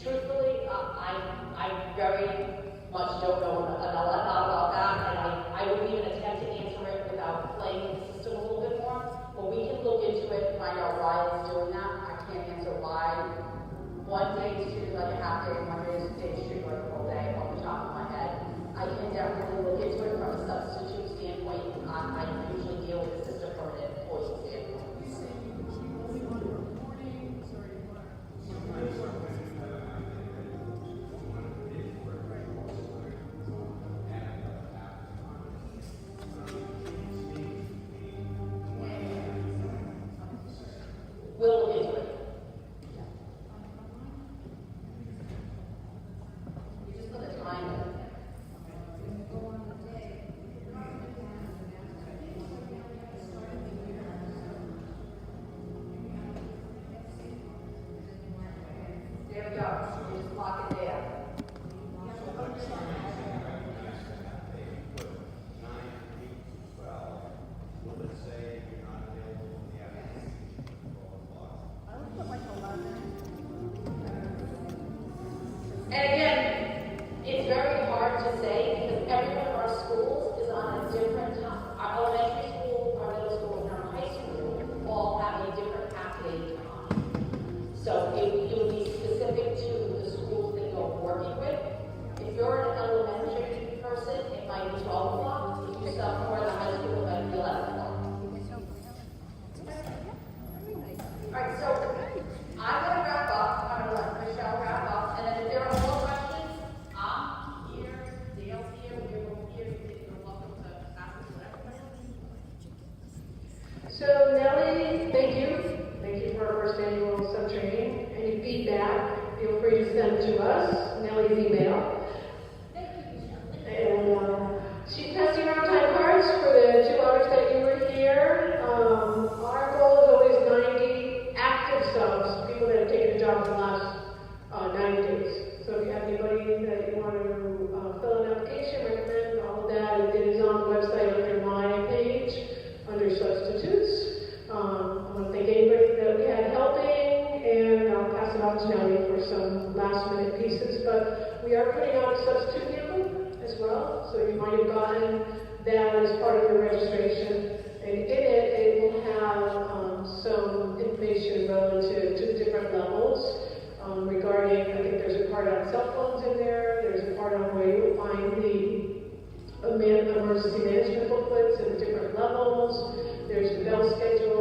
Truthfully, I very much don't know a lot about that, and I wouldn't even attempt to answer it without playing the system a little bit more. But we can look into it and find out why it's doing that. I can't answer why one day is treated like a half day and one day is treated like a whole day off the top of my head. I can definitely look into it from a substitute standpoint. I usually deal with the system from an employee standpoint. We'll look into it. We just put a time in it. There we go. We just lock it there. Will it say you're not available in the afternoon? I would put like 11. And again, it's very hard to say because every one of our schools is on a different time. Our elementary school, our middle school, and our high school all have a different half-day time. So it will be specific to the schools that you're working with. If you're an elementary person, it might be 12 o'clock. If you're sophomore in the high school, it might be 11 o'clock. All right, so I'm going to wrap up. I'm going to let Michelle wrap up. And then if there are more questions, I'm here, Dale's here, we're both here. You're welcome to ask us whatever. So Nellie, thank you. Thank you for our first annual sub-training. Any feedback, feel free to send to us, Nellie's email. And she's passing around time cards for the 2 hours that you were here. Our goal is always 90 active subs, people that have taken a job in the last 90 days. So if you have anybody that you want to fill an application, recommend all of that, it is on the website under my page, under substitutes. I want to thank anybody that we had helping. challenge Nellie for some last minute pieces, but we are putting out a substitute handbook as well, so you might have gotten that as part of your registration. And in it will have some information relative to different levels regarding, I think there's a part on cell phones in there, there's a part on where you'll find the emergency management booklets at different levels, there's the bell schedule